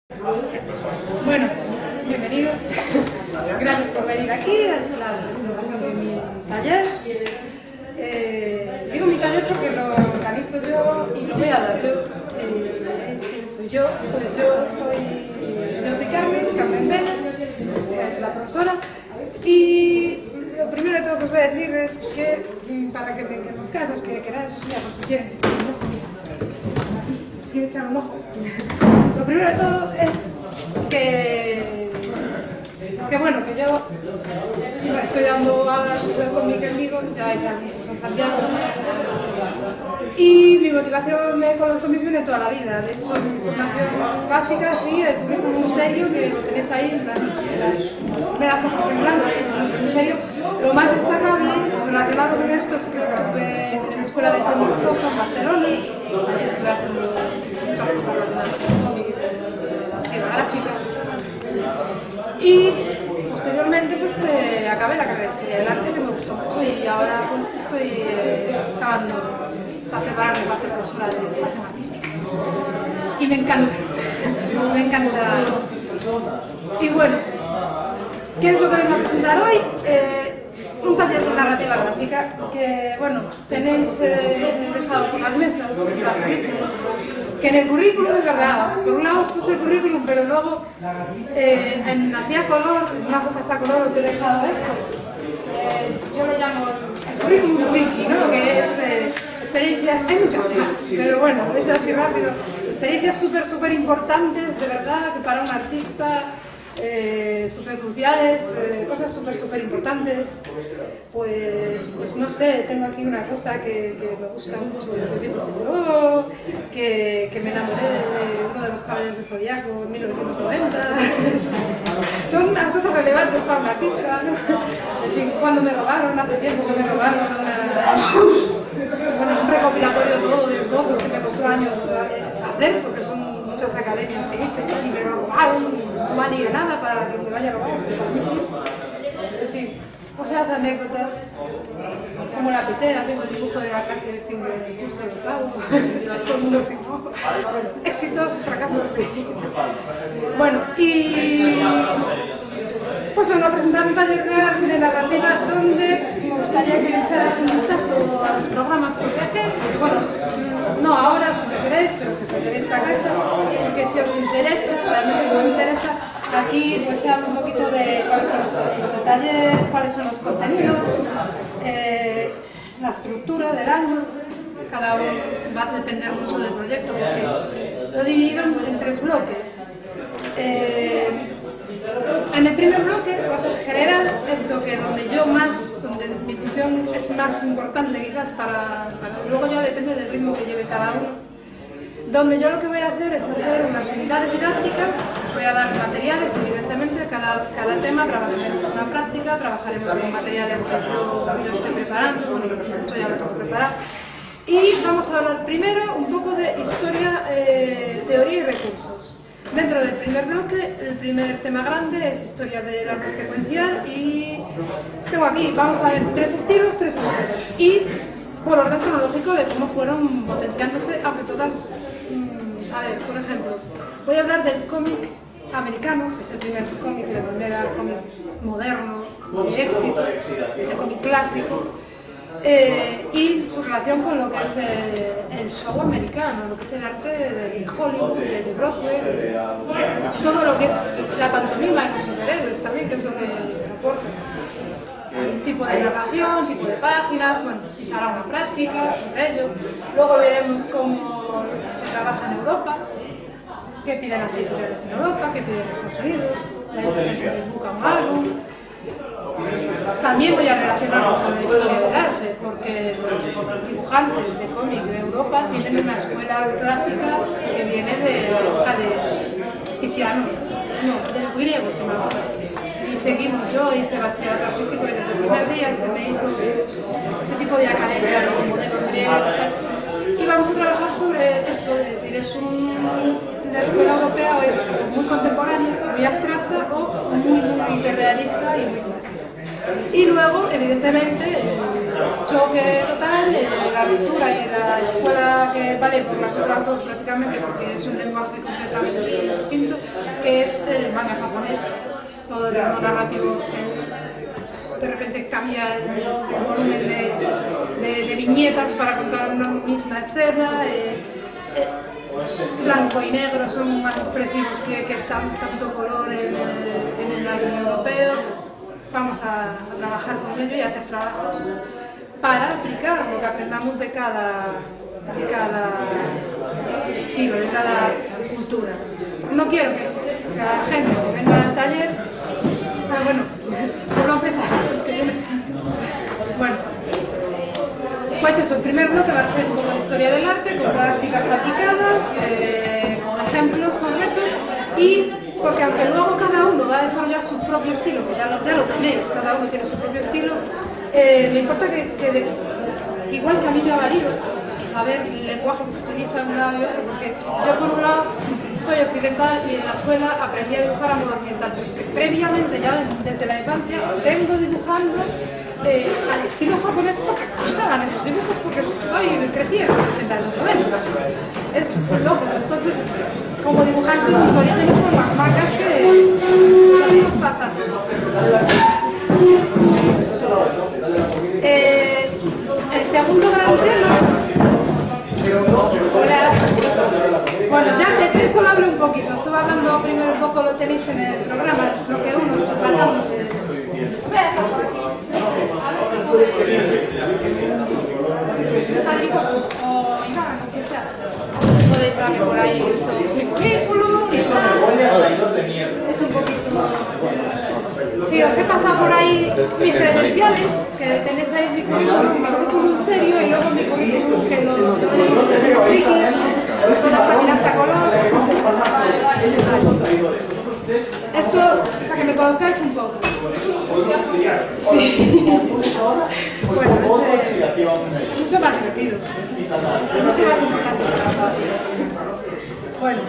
Bueno, bienvenidos. Gracias por venir aquí. Es la presentación de mi taller. Digo mi taller porque lo organizo yo y lo voy a dar yo. Es que soy yo, pues yo soy Carmen Vela, es la profesora. Y lo primero de todo que os voy a decir es que, para que me conozcáis, los que queráis, pues si quieres echar un ojo, si quieres echar un ojo. Lo primero de todo es que bueno, que yo estoy dando ahora curso de cómic en Vigo, ya hay un curso en Santiago, y mi motivación con los cómics viene toda la vida. De hecho, mi formación básica, sí, el currículum serio, que lo tenéis ahí en las primeras hojas en blanco, el currículum serio. Lo más destacable relacionado con esto es que estuve en la escuela de cómic Oso en Barcelona. Allí estuve haciendo muchas cosas relacionadas con el cómic, la gráfica. Y posteriormente pues acabé la carrera de Historia del Arte, que me gustó mucho, y ahora pues estoy acabando para prepararme para ser profesora de educación artística. Y me encanta, me encanta. Y bueno, ¿qué es lo que vengo a presentar hoy? Un taller de narrativa gráfica que, bueno, tenéis dejado por las mesas el currículum. Que en el currículum es verdad, por un lado os puse el currículum, pero luego en así a color, en unas hojas a color os he dejado esto. Yo le llamo el currículum friki, ¿no? Que es experiencias, hay muchas más, pero bueno, lo digo así rápido, experiencias súper importantes, de verdad, que para un artista, súper cruciales, cosas súper importantes. Pues no sé, tengo aquí una cosa que me gusta mucho, de Viento Seguro, que me enamoré de uno de los caballeros del Zodiaco en 1990. Son unas cosas relevantes para un artista, ¿no? En fin, cuando me robaron, hace tiempo que me robaron un recopilatorio todo de esbozos que me costó años hacer, porque son muchas academias que hice, y me lo robaron. No valía nada para que me vaya a robar, para mí sí. En fin, o sea, las anécdotas, como la pitera, haciendo el dibujo de la clase de fin de curso de octavo, todo el mundo firmó. Bueno, éxitos, fracasos, sí. Bueno, y pues vengo a presentar un taller de narrativa donde me gustaría que le echaras un vistazo a los programas que os dejé. Bueno, no ahora si me queréis, pero que te queréis para casa, porque si os interesa, realmente si os interesa, aquí pues se habla un poquito de cuáles son los objetivos del taller, cuáles son los contenidos, la estructura del año. Cada uno va a depender mucho del proyecto, porque lo he dividido en 3 bloques. En el primer bloque va a ser general, esto que donde mi función es más importante quizás luego ya depende del ritmo que lleve cada uno. Donde yo lo que voy a hacer es hacer unas unidades didácticas, os voy a dar materiales, evidentemente, cada tema trabajaremos una práctica, trabajaremos con materiales que yo estoy preparando, bueno, yo ya lo tengo preparado. Y vamos a hablar primero un poco de historia, teoría y recursos. Dentro del primer bloque, el primer tema grande es historia del arte secuencial, y tengo aquí, vamos a ver 3 estilos, 3 escuelas, y por orden cronológico de cómo fueron potenciándose, aunque todas, a ver, por ejemplo, voy a hablar del cómic americano, que es el primer cómic, el primer cómic moderno, de éxito, es el cómic clásico, y su relación con lo que es el show americano, lo que es el arte de Hollywood, de Broadway, todo lo que es la pantomima y los superhéroes también, que es lo que aporta. Tipo de narración, tipo de páginas, bueno, si se hará una práctica sobre ello. Luego veremos cómo se trabaja en Europa, qué piden las editoriales en Europa, qué piden en Estados Unidos, la diferencia entre busca un álbum. También voy a relacionarlo con la historia del arte, porque los dibujantes de cómic de Europa tienen una escuela clásica que viene de la época de Tiziano, no, de los griegos, si me acuerdo. Y seguimos, yo hice bachillerato artístico y desde el primer día se me hizo ese tipo de academias, de modelos griegos, y vamos a trabajar sobre eso, es la escuela europea es muy contemporánea, muy abstracta o muy hiperrealista y muy clásica. Y luego, evidentemente, el choque total, la ruptura y la escuela que vale por las otras dos prácticamente, porque es un lenguaje completamente distinto, que es el manga japonés, todo el ritmo narrativo que de repente cambia el volumen de viñetas para contar una misma escena, blanco y negro son más expresivos que tanto color en el anime europeo. Vamos a trabajar con ello y a hacer trabajos para aplicar lo que aprendamos de cada estilo, de cada cultura. No quiero que la gente que venga al taller, bueno, vuelvo a empezar, es que yo bueno, pues eso, el primer bloque va a ser un poco de historia del arte, con prácticas aplicadas, con ejemplos concretos y porque aunque luego cada uno va a desarrollar su propio estilo, que ya lo tenéis, cada uno tiene su propio estilo, me importa que igual que a mí me ha valido saber el lenguaje que se utiliza en un lado y otro, porque yo por un lado soy occidental y en la escuela aprendí a dibujar a modo occidental, pues que previamente ya desde la infancia vengo dibujando al estilo japonés porque me gustaban esos dibujos, porque crecí en los 80 y los 90, es lógico. Entonces, como dibujante mis orígenes son más mangas que pues así nos pasa a todos. El segundo gran tema, bueno, ya empecé, solo hablé un poquito, estuve hablando primero un poco, lo tenéis en el programa, lo que uno tratamos de... o Iván, o que sea, podéis darme por ahí esto, mi currículum y tal, es un poquito... Sí, os he pasado por ahí mis credenciales, que tenéis ahí mi currículum serio y luego mi currículum que lo llamo friki, son las páginas a color. Esto, para que me conozcáis un poco. Sí. Bueno, es mucho más divertido, mucho más importante. Bueno.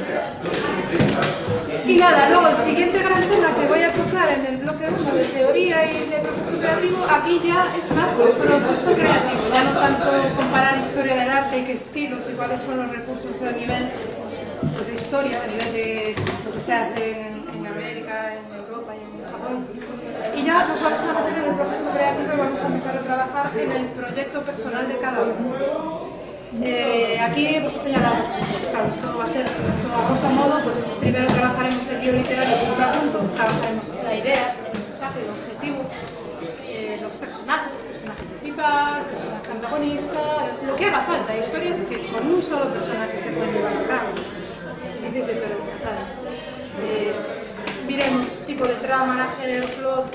Y nada, luego el siguiente gran tema que voy a tocar en el bloque 1 de teoría y de proceso creativo, aquí ya es más proceso creativo, ya no tanto comparar historia del arte y qué estilos y cuáles son los recursos a nivel pues, de historia, a nivel de lo que se hace en América, en Europa y en Japón. Y ya nos vamos a meter en el proceso creativo y vamos a empezar a trabajar en el proyecto personal de cada uno. Aquí pues he señalado los puntos, claro, esto va a ser, a grosso modo, pues primero trabajaremos el guión literario punto a punto, trabajaremos la idea, el mensaje, el objetivo, los personajes, el personaje principal, el personaje antagonista, lo que haga falta. Hay historias que con un solo personaje se pueden llevar a cabo, es difícil pero ya saben. Miremos tipo de trama, narraje del plot,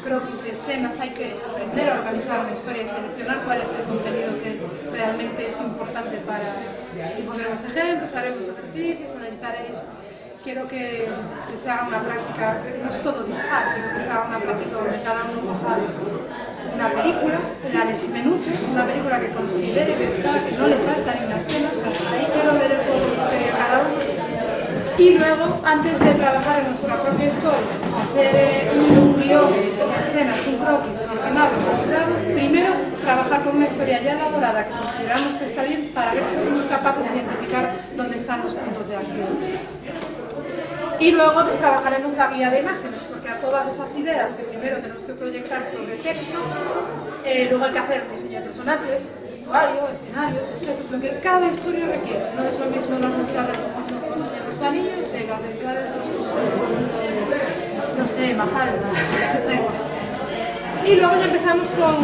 croquis de escenas, hay que aprender a organizar una historia y seleccionar cuál es el contenido que realmente es importante para... Y pondremos ejemplos, haremos ejercicios, analizaréis. Quiero que se haga una práctica, no es todo dibujar, quiero que se haga una práctica donde cada uno coja una película, la desmenuce, una película que considere que está, que no le falta ni una escena, ahí quiero ver el juego de cada uno. Y luego, antes de trabajar en nuestra propia historia, hacer un guión de escenas, un croquis ordenado, calculado, primero trabajar con una historia ya elaborada que consideramos que está bien para ver si somos capaces de identificar dónde están los puntos de acción. Y luego pues, trabajaremos la guía de imágenes, porque a todas esas ideas que primero tenemos que proyectar sobre texto, luego hay que hacer diseño de personajes, vestuario, escenarios, objetos, lo que cada historia requiere. No es lo mismo las ciudades del mundo con Señor los Anillos, de las ciudades no sé, Mafalda. Y luego ya empezamos con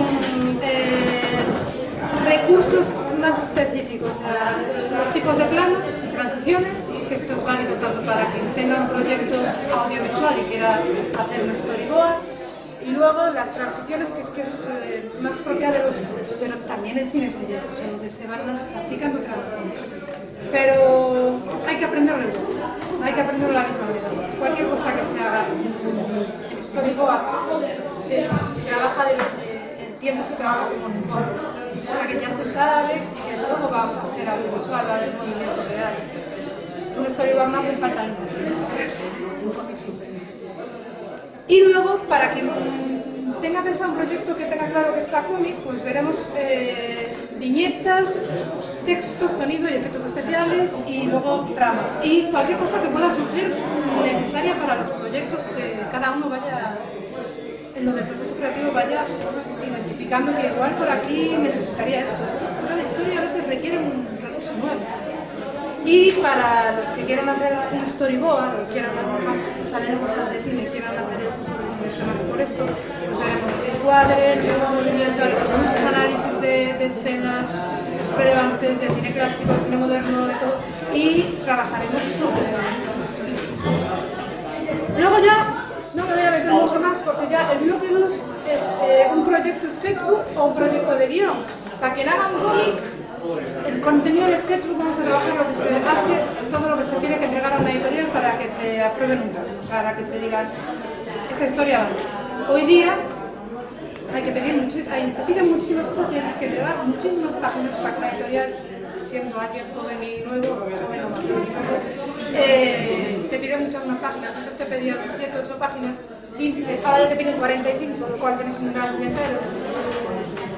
recursos más específicos, los tipos de planos y transiciones, que esto es válido tanto para quien tenga un proyecto audiovisual y quiera hacer un storyboard, y luego las transiciones, que es más propia de los cómics, pero también en cine se lleva, que se aplican de otra manera. Pero hay que aprenderlo igual, hay que aprenderlo de la misma manera. Cualquier cosa que se haga en storyboard se trabaja el tiempo, se trabaja como en un cómic. O sea que ya se sabe que luego va a ser audiovisual, va a haber movimiento real. Un storyboard no hace falta ni un cómic simple. Y luego, para quien tenga pensado un proyecto que tenga claro que es para cómic, pues veremos viñetas, texto, sonido y efectos especiales y luego tramas. Y cualquier cosa que pueda surgir necesaria para los proyectos que cada uno vaya, en lo del proceso creativo, vaya identificando que igual por aquí necesitaría esto. Cada historia a veces requiere un recurso nuevo. Y para los que quieran hacer un storyboard o quieran más saber cosas de cine y quieran hacer el curso de interese más por eso, pues veremos encuadre, nuevo movimiento, haremos muchos análisis de escenas relevantes de cine clásico, de cine moderno, de todo, y trabajaremos sobre stories. Luego ya no me voy a meter mucho más porque ya el bloque 2 es un proyecto sketchbook o un proyecto de guión. Para quien haga un cómic, el contenido del sketchbook vamos a trabajar lo que se hace, todo lo que se tiene que entregar a una editorial para que te aprueben un cómic, para que te digan esa historia vale. Hoy día hay que pedir te piden muchísimas cosas y hay que entregar muchísimas páginas para que la editorial, siendo alguien joven y nuevo, joven o mayor, te piden muchas más páginas. Antes te pedían 7, 8 páginas, 15, ahora ya te piden 45, lo cual vienes un álbum entero.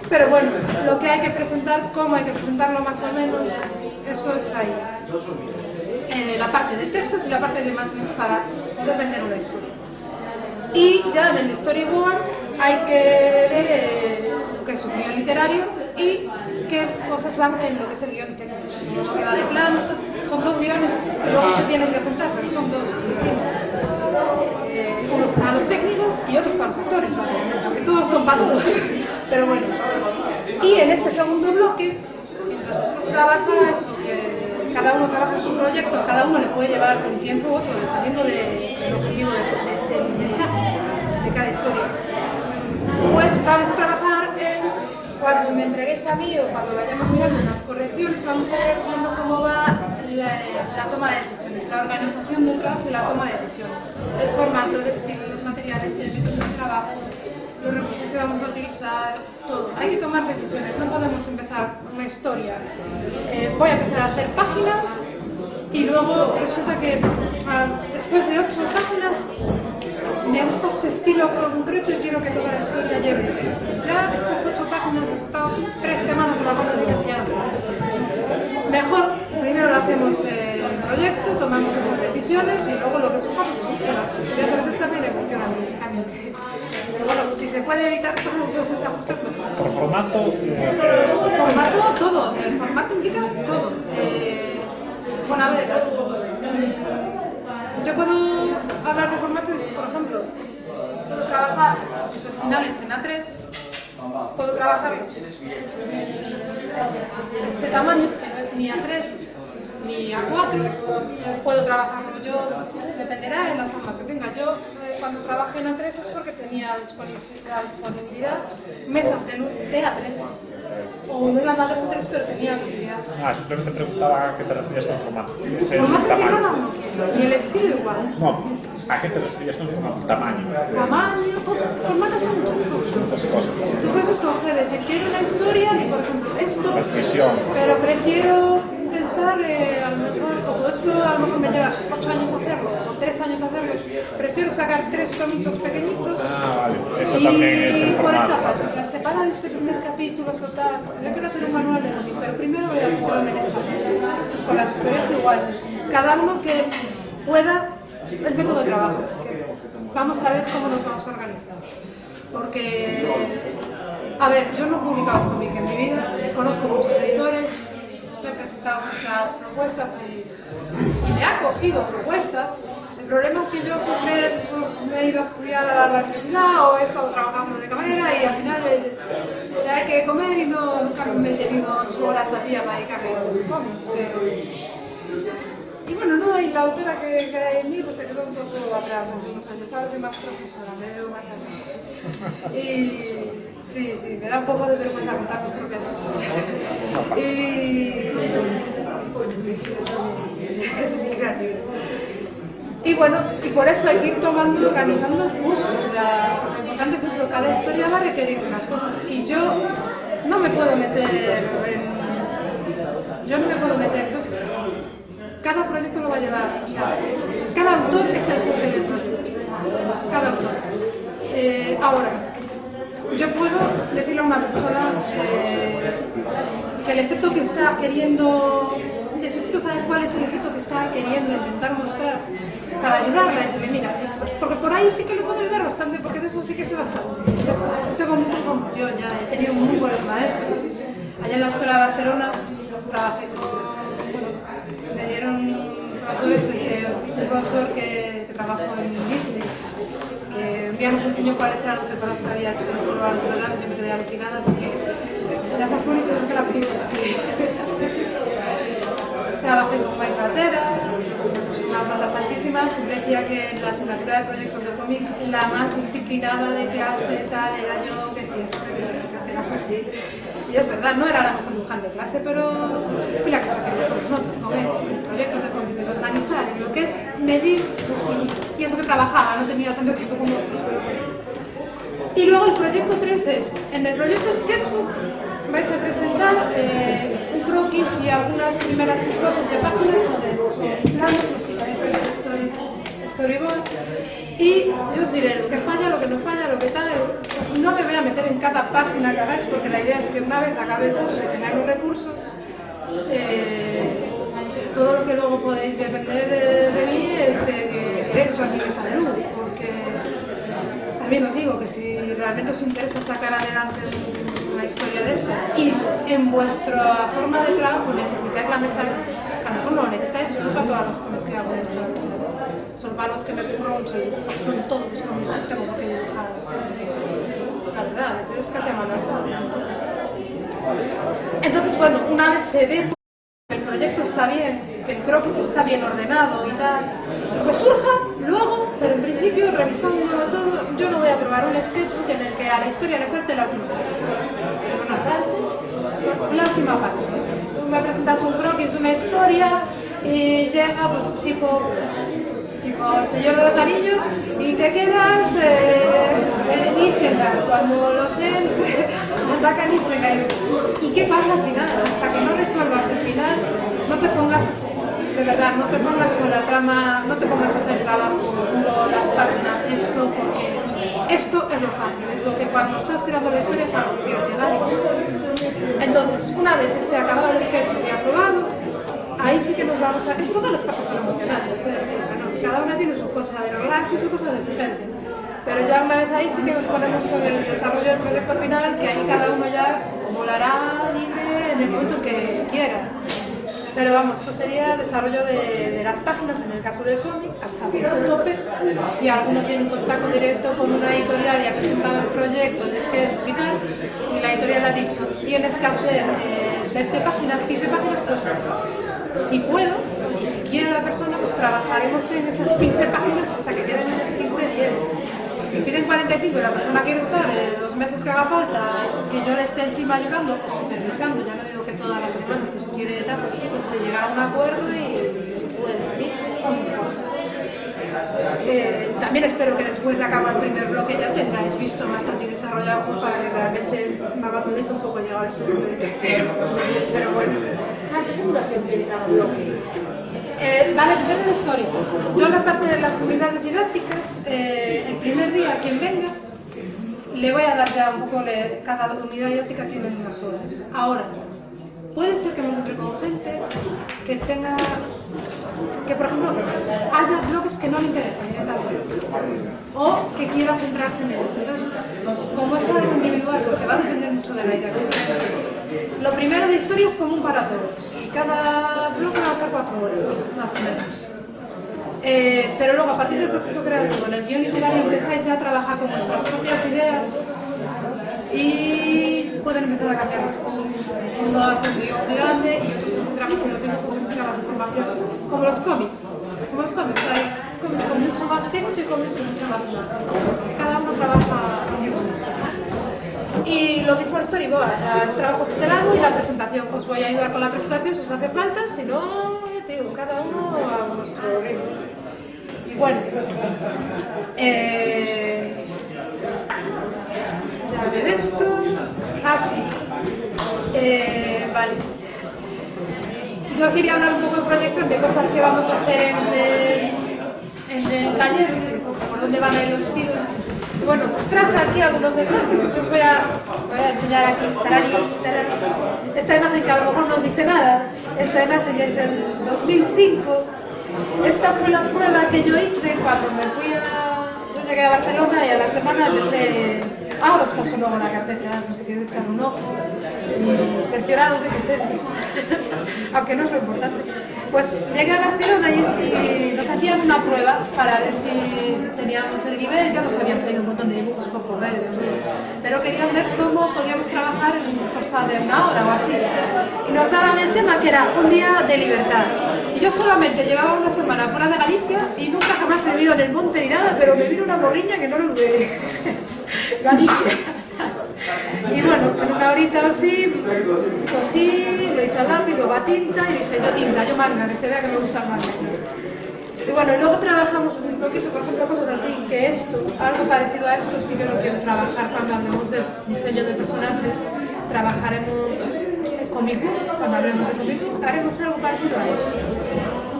Pero bueno, lo que hay que presentar, cómo hay que presentarlo más o menos, eso está ahí. La parte de textos y la parte de imágenes para defender una historia. Y ya en el storyboard hay que ver lo que es un guión literario y qué cosas van en lo que es el guión técnico. Lo que va de planos, son dos guiones que luego se tienen que juntar, pero son dos distintos. Unos para los técnicos y otros para los actores, básicamente, aunque todos son para todos. Pero bueno. Y en este segundo bloque, mientras nosotros trabajamos eso, que cada uno trabaja en su proyecto, cada uno le puede llevar un tiempo u otro, dependiendo del objetivo del mensaje de cada historia. Pues vamos a trabajar cuando me entreguéis a mí o cuando vayamos mirando las correcciones, vamos a ver viendo cómo va la toma de decisiones, la organización del trabajo y la toma de decisiones, el formato, el estilo, los materiales, el método de trabajo, los recursos que vamos a utilizar, todo. Hay que tomar decisiones, no podemos empezar una historia. Voy a empezar a hacer páginas y luego resulta que después de 8 páginas me gusta este estilo concreto y quiero que toda la historia lleve esto. Ya estas 8 páginas he estado 3 semanas trabajando en ellas y ya no tengo. Mejor, primero lo hacemos el proyecto, tomamos esas decisiones y luego lo que surjamos surge. Las historias a veces también evolucionan, cambian. Pero bueno, si se puede evitar todos esos desajustes, mejor. ¿Por formato? Formato, todo. El formato implica todo. Bueno, a ver, yo puedo hablar de formato, por ejemplo, puedo trabajar los originales en A3, puedo trabajarlos este tamaño, que no es ni A3 ni A4, puedo trabajarlo yo, dependerá de las armas que tenga. Yo cuando trabajé en A3 es porque tenía disponibilidad mesas de luz de A3. O no eran A3, pero tenía habilidad. Simplemente preguntaba a qué te referías con formato. El formato que cada uno quiere, y el estilo igual. No, ¿a qué te referías con formato? Tamaño. Tamaño, todo. Formatos son muchas cosas. Muchas cosas. Tú puedes escoger, decir, quiero una historia y, por ejemplo, esto, Precisión. pero prefiero pensar, a lo mejor, como esto a lo mejor me lleva 8 años hacerlo, o 3 años hacerlo, prefiero sacar 3 tomitos pequeñitos Vale. Eso también es el por formato. etapas, para separar este primer capítulo, soltar. Yo quiero hacer un manual de cómic, pero primero voy a meterme en esta. Pues con las historias igual, cada uno que pueda el método de trabajo. Vamos a ver cómo nos vamos a organizar. Porque, a ver, yo no he publicado un cómic en mi vida, conozco muchos editores, he presentado muchas propuestas y me han cogido propuestas. El problema es que yo siempre me he ido a estudiar a la universidad o he estado trabajando de camarera y al final hay que comer y nunca me he tenido 8 horas al día para dedicarme a un cómic. Y bueno, no, y la autora que hay en mí pues se quedó un poco atrás hace unos años, ahora soy más profesora, me veo más así. Y sí, me da un poco de vergüenza contar mis propias historias. Y creatividad. Y bueno, y por eso hay que ir organizando cursos. Lo importante es eso, cada historia va a requerir unas cosas. Y yo no me puedo meter entonces, cada proyecto lo va a llevar, o sea, cada autor es el jefe del proyecto, cada autor. Ahora, yo puedo decirle a una persona que el efecto que está queriendo necesito saber cuál es el efecto que está queriendo intentar mostrar para ayudarla a decirle, mira, esto, porque por ahí sí que le puedo ayudar bastante, porque de eso sí que sé bastante. Tengo mucha formación ya, he tenido muy buenos maestros. Allá en la Escuela de Barcelona trabajé con, bueno, me dieron profesores, un profesor que trabajó en Disney, que un día nos enseñó cuáles eran los decorados que había hecho en Notre Dame. Yo me quedé alucinada porque era más bonito eso que la película, sí. Trabajé con Mike Platera, unas notas altísimas. Siempre decía que en la asignatura de proyectos de cómic la más disciplinada de clase tal era yo, que decía siempre que la chica era fácil. Y es verdad, no era la mejor dibujante de clase, pero fui la que saqué mejores notas con él, en proyectos de cómic, en organizar, en lo que es medir, y eso que trabajaba, no tenía tanto tiempo como otros. Y luego el proyecto 3 es, en el proyecto Sketchbook vais a presentar un croquis y algunas primeras esbozos de páginas de planos, storyboard, y yo os diré lo que falla, lo que no falla, lo que tal. No me voy a meter en cada página que hagáis, porque la idea es que una vez acabe el curso y tengáis los recursos, todo lo que luego podéis depender de mí es de que queréis usar mi mesa de luz, porque también os digo que si realmente os interesa sacar adelante una historia de estas y en vuestra forma de trabajo necesitáis la mesa de luz, que a lo mejor no lo necesitáis, no para todas las cómics que hago en esta mesa de luz, son para los que me ocurro mucho dibujo, no en todos los cómics tengo que dibujar, la verdad, a veces es casi a mano alzada. Entonces, bueno, una vez se ve que el proyecto está bien, que el croquis está bien ordenado y tal, lo que surja luego, pero en principio, revisándolo todo, yo no voy a probar un sketchbook en el que a la historia le falte la última parte. Pero no falte la última parte. Tú me presentas un croquis, una historia, y llega pues tipo El Señor de los Anillos, y te quedas en Isengard, cuando los Ents atacan Isengard. ¿Y qué pasa al final? Hasta que no resuelvas el final, no te pongas, de verdad, no te pongas con la trama, no te pongas a hacer trabajo con las páginas, esto, porque esto es lo fácil, es lo que cuando estás creando la historia es algo que quieres llegar. Entonces, una vez esté acabado el sketch y aprobado, ahí sí que nos vamos a... En todas las partes son emocionales, bueno, cada una tiene su cosa de relax y su cosa de exigente. Pero ya una vez ahí sí que nos ponemos con el desarrollo del proyecto final, que ahí cada uno ya volará libre en el momento que quiera. Pero vamos, esto sería desarrollo de las páginas, en el caso del cómic, hasta cierto tope. Si alguno tiene un contacto directo con una editorial y ha presentado el proyecto, es que y tal, y la editorial ha dicho, tienes que hacer 20 páginas, 15 páginas, pues si puedo, y si quiere la persona, pues trabajaremos en esas 15 páginas hasta que queden esas 15 bien. Si piden 45 y la persona quiere estar los meses que haga falta, que yo le esté encima ayudando o supervisando, ya no digo que toda la semana, pues si quiere tal, pues se llegará a un acuerdo y se puede venir. También espero que después de acabar el primer bloque ya tengáis visto bastante desarrollado como para que realmente me abandonéis un poco llegado al segundo y el tercero. Pero bueno. ¿Qué duración tiene cada bloque? Va a depender de la historia. Yo en la parte de las unidades didácticas, el primer día quien venga, le voy a dar ya un poco, cada unidad didáctica tiene unas horas. Ahora, puede ser que me encuentre con gente que tenga, que por ejemplo, haya bloques que no le interesan directamente o que quiera centrarse en ellos. Entonces, como es algo individual, porque va a depender mucho de la idea. Lo primero de historia es común para todos y cada bloque va a ser 4 horas, más o menos. Pero luego, a partir del proceso creativo, en el guión literario empezáis ya a trabajar con vuestras propias ideas y pueden empezar a cambiar las cosas. Uno hace un guión muy grande y otro se centra más en los dibujos y mucha más información, como los cómics. Como los cómics, hay cómics con mucho más texto y cómics con mucha más imagen. Cada uno trabaja con esto. Y lo mismo el storyboard, o sea, es trabajo tutelado y la presentación. Os voy a ayudar con la presentación si os hace falta, si no, te digo, cada uno a vuestro ritmo. Y bueno, ya ves esto, así. Vale. Yo quería hablar un poco de proyección, de cosas que vamos a hacer en el taller, por dónde van a ir los tiros. Bueno, os traje aquí algunos ejemplos. Os voy a enseñar aquí. Esta imagen que a lo mejor no os dice nada, esta imagen es del 2005. Esta fue la prueba que yo hice cuando me fui yo llegué a Barcelona y a la semana empecé. Ahora os paso luego la carpeta, no sé qué, echar un ojo y cercioraros de que sé, aunque no es lo importante. Pues llegué a Barcelona y nos hacían una prueba para ver si teníamos el nivel. Ya nos habían pedido un montón de dibujos por correo y todo, pero querían ver cómo podíamos trabajar en cosa de una hora o así. Y nos daban el tema que era un día de libertad. Y yo solamente llevaba una semana fuera de Galicia y nunca jamás he vivido en el monte ni nada, pero me vino una morriña que no lo dudé. Galicia. Y bueno, en una horita así, cogí, lo hice al lápiz, luego a tinta y dije yo tinta, yo manga, que se vea que me gusta el manga. Y bueno, luego trabajamos un poquito, por ejemplo, cosas así, que esto, algo parecido a esto sí que lo quiero trabajar cuando hablemos de diseño de personajes. Trabajaremos comic book, cuando hablemos de comic book, haremos algo parecido a esto.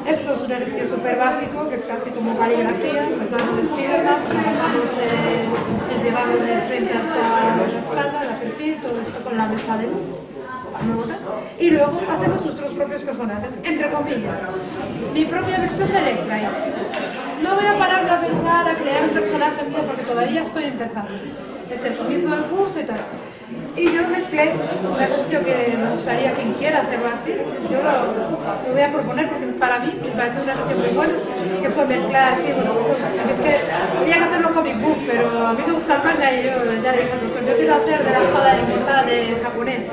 Esto es un ejercicio súper básico, que es casi como caligrafía, nos dan un Spiderman, trabajamos el llevado de frente hasta la espalda, el perfil, todo esto con la mesa de luz. Y luego hacemos nuestros propios personajes, entre comillas. Mi propia versión de Electra. No voy a pararme a pensar, a crear un personaje mío, porque todavía estoy empezando. Es el comienzo del curso y tal. Y yo mezclé un ejercicio que me gustaría, quien quiera hacerlo así, yo lo voy a proponer porque para mí me parece un ejercicio muy bueno, que fue mezclar así, bueno, es que había que hacerlo comic book, pero a mí me gusta el manga y yo ya dije al profesor, yo quiero hacer de la espada de libertad de japonés.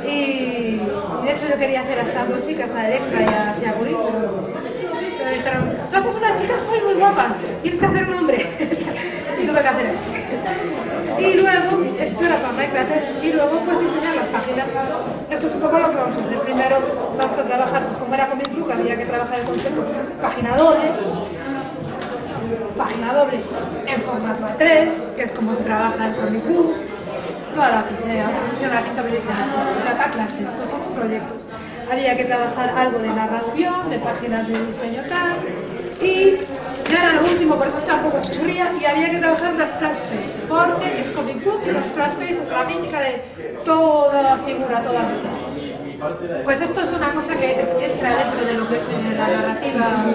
Y de hecho yo quería hacer a estas dos chicas, a Electra y a Gurin, pero me dijeron, tú haces unas chicas muy guapas, tienes que hacer un hombre. Y tuve que hacer esto. Y luego, esto era para Minecraft, y luego pues diseñar las páginas. Esto es un poco lo que vamos a hacer. Primero vamos a trabajar, pues como era Comic Book, había que trabajar el concepto página doble en formato A3, que es como se trabaja el Comic Book. Toda la transición a la quinta edición, la clase, estos son proyectos. Había que trabajar algo de narración, de páginas de diseño tal, y ya era lo último, por eso está un poco chuchurría, y había que trabajar las splash pages, porque es comic book y las splash pages es la mítica de toda figura, toda ruta. Pues esto es una cosa que entra dentro de lo que es la narrativa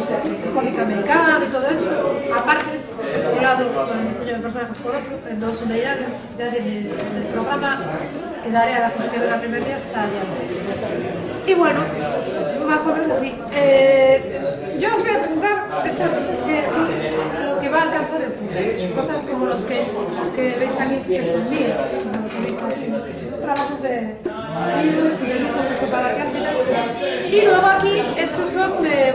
cómica americana y todo eso. Aparte, por un lado, con el diseño de personajes por otro, en dos unidades, ya viene en el programa que daré a la gente que ve la primera día hasta allá. Y bueno, más o menos así. Yo os voy a presentar estas cosas que son lo que va a alcanzar el curso. Cosas como las que veis aquí que son mías. Son trabajos de míos que yo hice mucho para la clase y tal. Y luego aquí, estos son de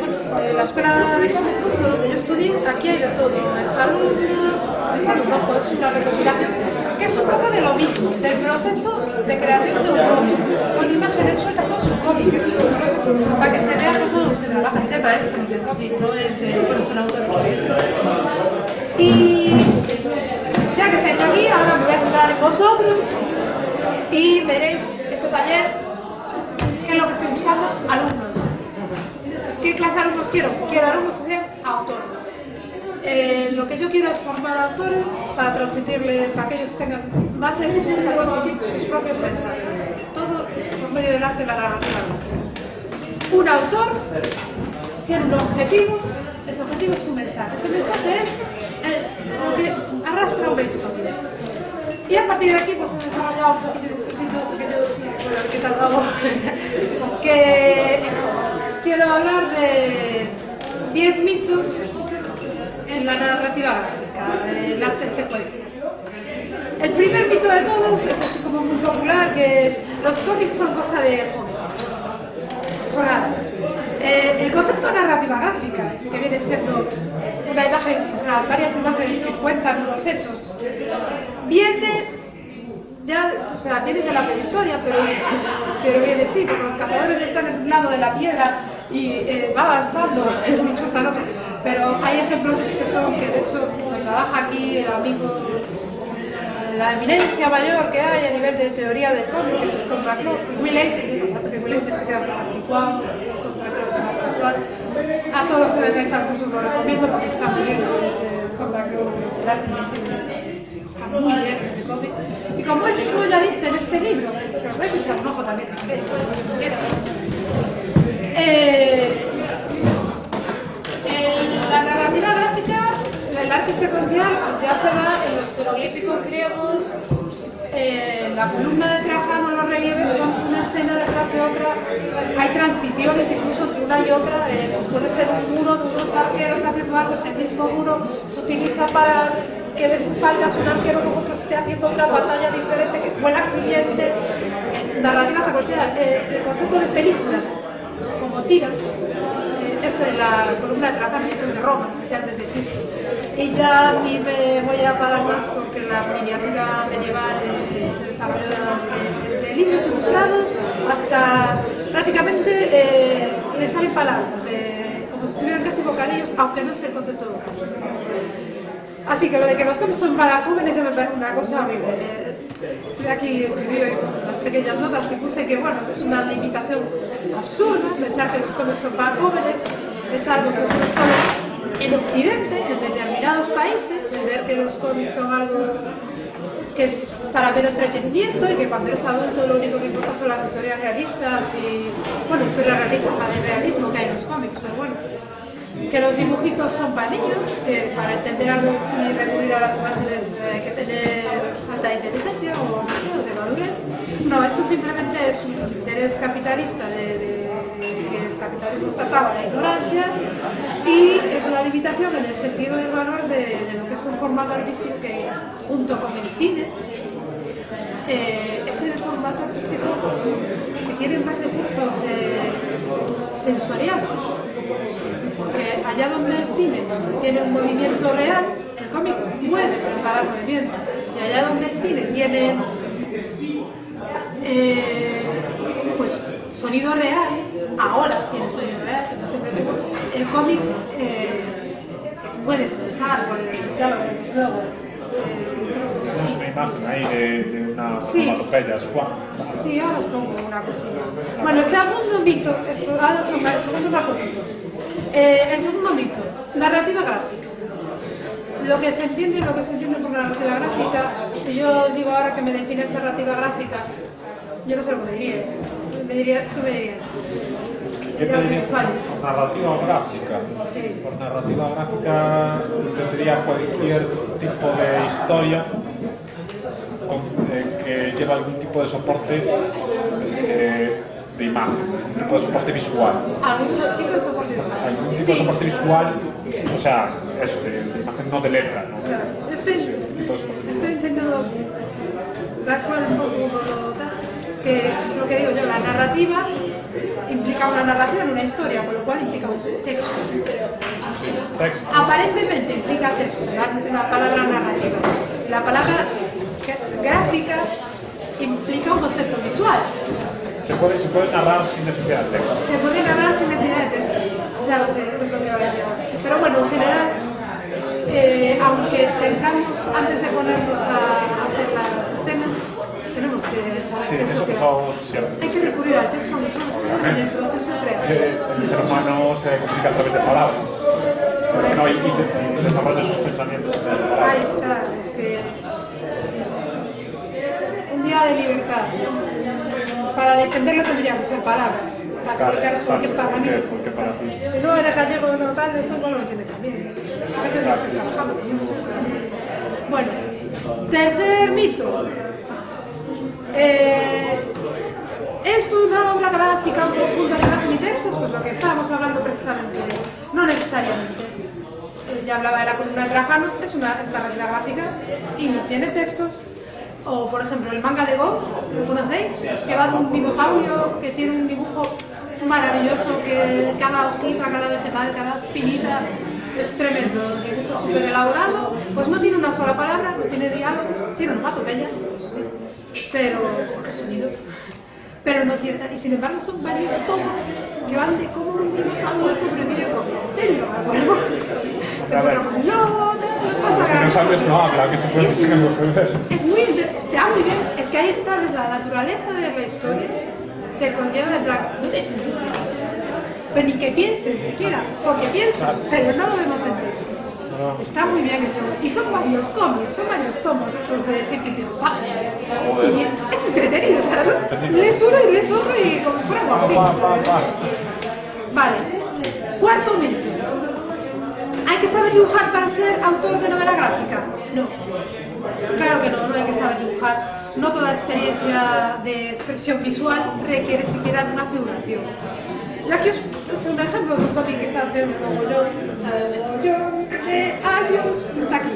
la escuela de cómics donde yo estudié. Aquí hay de todo, exalumnos, ojo, es una recopilación que es un poco de lo mismo, del proceso de creación de un cómic. Son imágenes sueltas, no es un cómic, es un proceso para que se vea cómo se trabaja. Es de maestros de cómic, no es de, bueno, son autores también. Y ya que estáis aquí, ahora me voy a centrar en vosotros y veréis este taller, que es lo que estoy buscando, alumnos. ¿Qué clase de alumnos quiero? Quiero alumnos que sean autores. Lo que yo quiero es formar autores para transmitirle, para que ellos tengan más recursos para transmitir sus propios mensajes. Todo por medio del arte y la narrativa gráfica. Un autor tiene un objetivo, ese objetivo es su mensaje. Ese mensaje es lo que arrastra una historia. Y a partir de aquí pues he desarrollado un pequeño discursito, un pequeño bueno, ¿qué tal lo hago? Que quiero hablar de 10 mitos en la narrativa gráfica, el arte en secuencia. El primer mito de todos es así como muy popular, que es los cómics son cosa de jóvenes, chorradas. El concepto de narrativa gráfica, que viene siendo una imagen, o sea, varias imágenes que cuentan los hechos, viene ya, o sea, viene de la prehistoria, pero viene sí, porque los cazadores están en un lado de la piedra y va avanzando, el bicho está en otro. Pero hay ejemplos que son, que de hecho trabaja aquí el amigo, la eminencia mayor que hay a nivel de teoría del cómic, que es Scott McCloud, y Will Eisner, lo que pasa es que Will Eisner se queda muy anticuado, Scott McCloud es más actual. A todos los que vengáis al curso lo recomiendo porque está muy bien, Scott McCloud, el arte invisible, está muy bien este cómic. Y como él mismo ya dice en este libro, que os vais a echar un ojo también si queréis, La narrativa gráfica, el arte secuencial, ya se da en los jeroglíficos griegos. La columna de Trajano, los relieves son una escena detrás de otra, hay transiciones incluso entre una y otra, pues puede ser un muro de unos arqueros haciendo algo, ese mismo muro se utiliza para que de espaldas un arquero con otro esté haciendo otra batalla diferente que fue la siguiente. Narrativa secuencial, el concepto de película, como tira, es la columna de Trajano, eso es de Roma, es antes de Cristo. Y ya ni me voy a parar más porque la miniatura medieval se desarrolló desde libros ilustrados hasta prácticamente le salen palabras, como si estuvieran casi bocadillos, aunque no es el concepto de bocadillo. Así que lo de que los cómics son para jóvenes ya me parece una cosa horrible. Estoy aquí, escribí unas pequeñas notas y puse que bueno, es una limitación absurda pensar que los cómics son para jóvenes, es algo que ocurre solo en Occidente, en determinados países, de ver que los cómics son algo que es para ver entretenimiento y que cuando eres adulto lo único que importa son las historias realistas y, bueno, historias realistas para el realismo que hay en los cómics, pero bueno, que los dibujitos son para niños, que para entender algo y recurrir a las imágenes hay que tener falta de inteligencia o no sé, de madurez. No, eso simplemente es un interés capitalista de que el capitalismo está atado a la ignorancia y es una limitación en el sentido del valor de lo que es un formato artístico que junto con el cine es el formato artístico que tiene más recursos sensoriales, porque allá donde el cine tiene un movimiento real, el cómic puede trasladar movimiento, y allá donde el cine tiene pues sonido real, ahora tiene sonido real, que no siempre tuvo, el cómic puede expresar con el diálogo, luego tenemos una imagen ahí de una onomatopeya suave. Sí, ahora os pongo una cosilla. Bueno, el segundo mito, esto ahora son el segundo rapidito. El segundo mito, narrativa gráfica. Lo que se entiende por narrativa gráfica, si yo os digo ahora que me defines narrativa gráfica, yo no sé lo que me dirías. Tú me dirías. ¿Qué te dirías? Narrativa gráfica. Sí. Por narrativa gráfica tendría cualquier tipo de historia que lleva algún tipo de soporte de imagen, algún tipo de soporte visual. ¿Algún tipo de soporte visual? Algún tipo de soporte visual, o sea, eso, de imagen, no de letra, ¿no? Claro. Estoy intentando dar cual un poco que lo que digo yo, la narrativa implica una narración, una historia, con lo cual implica un texto. Texto. Aparentemente implica texto, la palabra narrativa. La palabra gráfica implica un concepto visual. Se puede narrar sin necesidad de texto. Se puede narrar sin necesidad de texto. Ya lo sé, es lo que iba a decir. Pero bueno, en general, aunque tengamos, antes de ponernos a hacer las escenas, tenemos que saber qué es lo que hay que recurrir al texto, aunque solo sea en el proceso creativo. El ser humano se comunica a través de palabras. Porque no hay desarrollo sus pensamientos. Ahí está, es que un día de libertad. Para defenderlo tendríamos en palabras, para explicar por qué para mí. Si no eres gallego o no tal, esto igual lo entiendes también. A veces no estás trabajando. Bueno, tercer mito. ¿Es una obra gráfica un conjunto de imagen y textos? Pues lo que estábamos hablando precisamente, no necesariamente. Ya hablaba de la columna de Trajano, es una narrativa gráfica y no tiene textos. O por ejemplo el manga de Go, ¿lo conocéis? Que va de un dinosaurio que tiene un dibujo maravilloso, que cada hojita, cada vegetal, cada espinita es tremendo, un dibujo súper elaborado, pues no tiene una sola palabra, no tiene diálogos, tiene onomatopeyas, eso sí, pero porque es sonido, pero no tiene, y sin embargo son varios tomos que van de cómo un dinosaurio sobrevive por la selva, bueno, se encuentra con un lobo, los dinosaurios no hablan, que se puede ver. Es muy está muy bien, es que ahí está, ves, la naturaleza de la historia te conlleva de plan, no tiene sentido, pero ni que piensen siquiera, porque piensan, pero no lo vemos en texto. Está muy bien ese, y son varios cómics, son varios tomos estos de 50 páginas y es entretenido, o sea, lees uno y lees otro y como si fuera One Piece. Cuarto mito. ¿Hay que saber dibujar para ser autor de novela gráfica? No. Claro que no, no hay que saber dibujar. No toda experiencia de expresión visual requiere siquiera de una figuración. Yo aquí os puse un ejemplo de un cómic que hace un mogollón de años. Está aquí.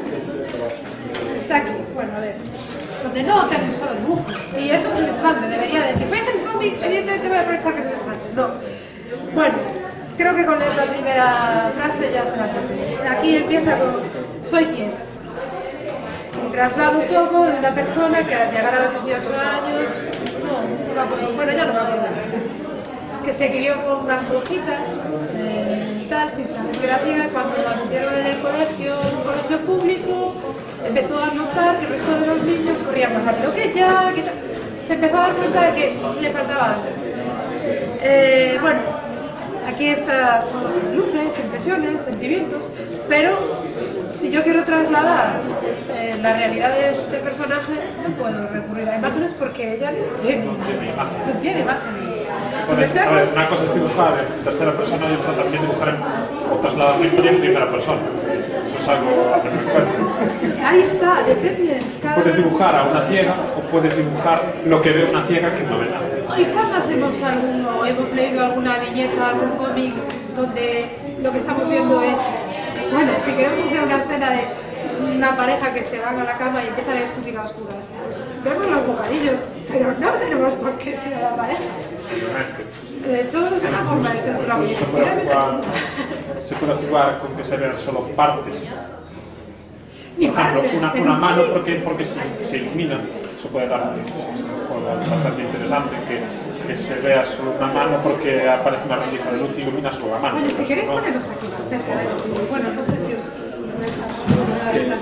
Está aquí. Bueno, a ver. Donde no tengo solo dibujo. Y eso es un dibujante. Debería decir, voy a hacer un cómic, evidentemente voy a aprovechar que soy dibujante. No. Bueno, creo que con leer la primera frase ya se la entiende. Aquí empieza con, soy ciega. Y traslado un poco de una persona que al llegar a los 18 años, no me acuerdo, bueno, ya no me acuerdo, que se crió con unas monjitas y tal, sin saber que era ciega, cuando la metieron en el colegio, en un colegio público, empezó a notar que el resto de los niños corrían más rápido que ella, se empezó a dar cuenta de que le faltaba algo. Bueno, aquí estas son luces, impresiones, sentimientos, pero si yo quiero trasladar la realidad de este personaje, no puedo recurrir a imágenes porque ella no tiene imágenes. A ver, una cosa es dibujar en tercera persona y otra también dibujar o trasladar una historia en primera persona. Eso es algo a tener en cuenta. Ahí está, depende. Puedes dibujar a una ciega o puedes dibujar lo que ve una ciega que no ve nada. ¿Y cuando hacemos alguno, hemos leído alguna viñeta, algún cómic donde lo que estamos viendo es, bueno, si queremos hacer una escena de una pareja que se van a la cama y empiezan a discutir a oscuras, pues vemos los bocadillos, pero no tenemos por qué ver a la pareja. De hecho, es una forma de censura muy se puede jugar con que se vean solo partes. Ni Por ejemplo, partes, una mano porque se ilumina, eso puede dar un juego bastante interesante, que se vea solo una mano porque aparece una rendija de luz y ilumina solo la mano. Oye, si queréis ponernos aquí más cerca, a ver si, bueno, no sé si os deja.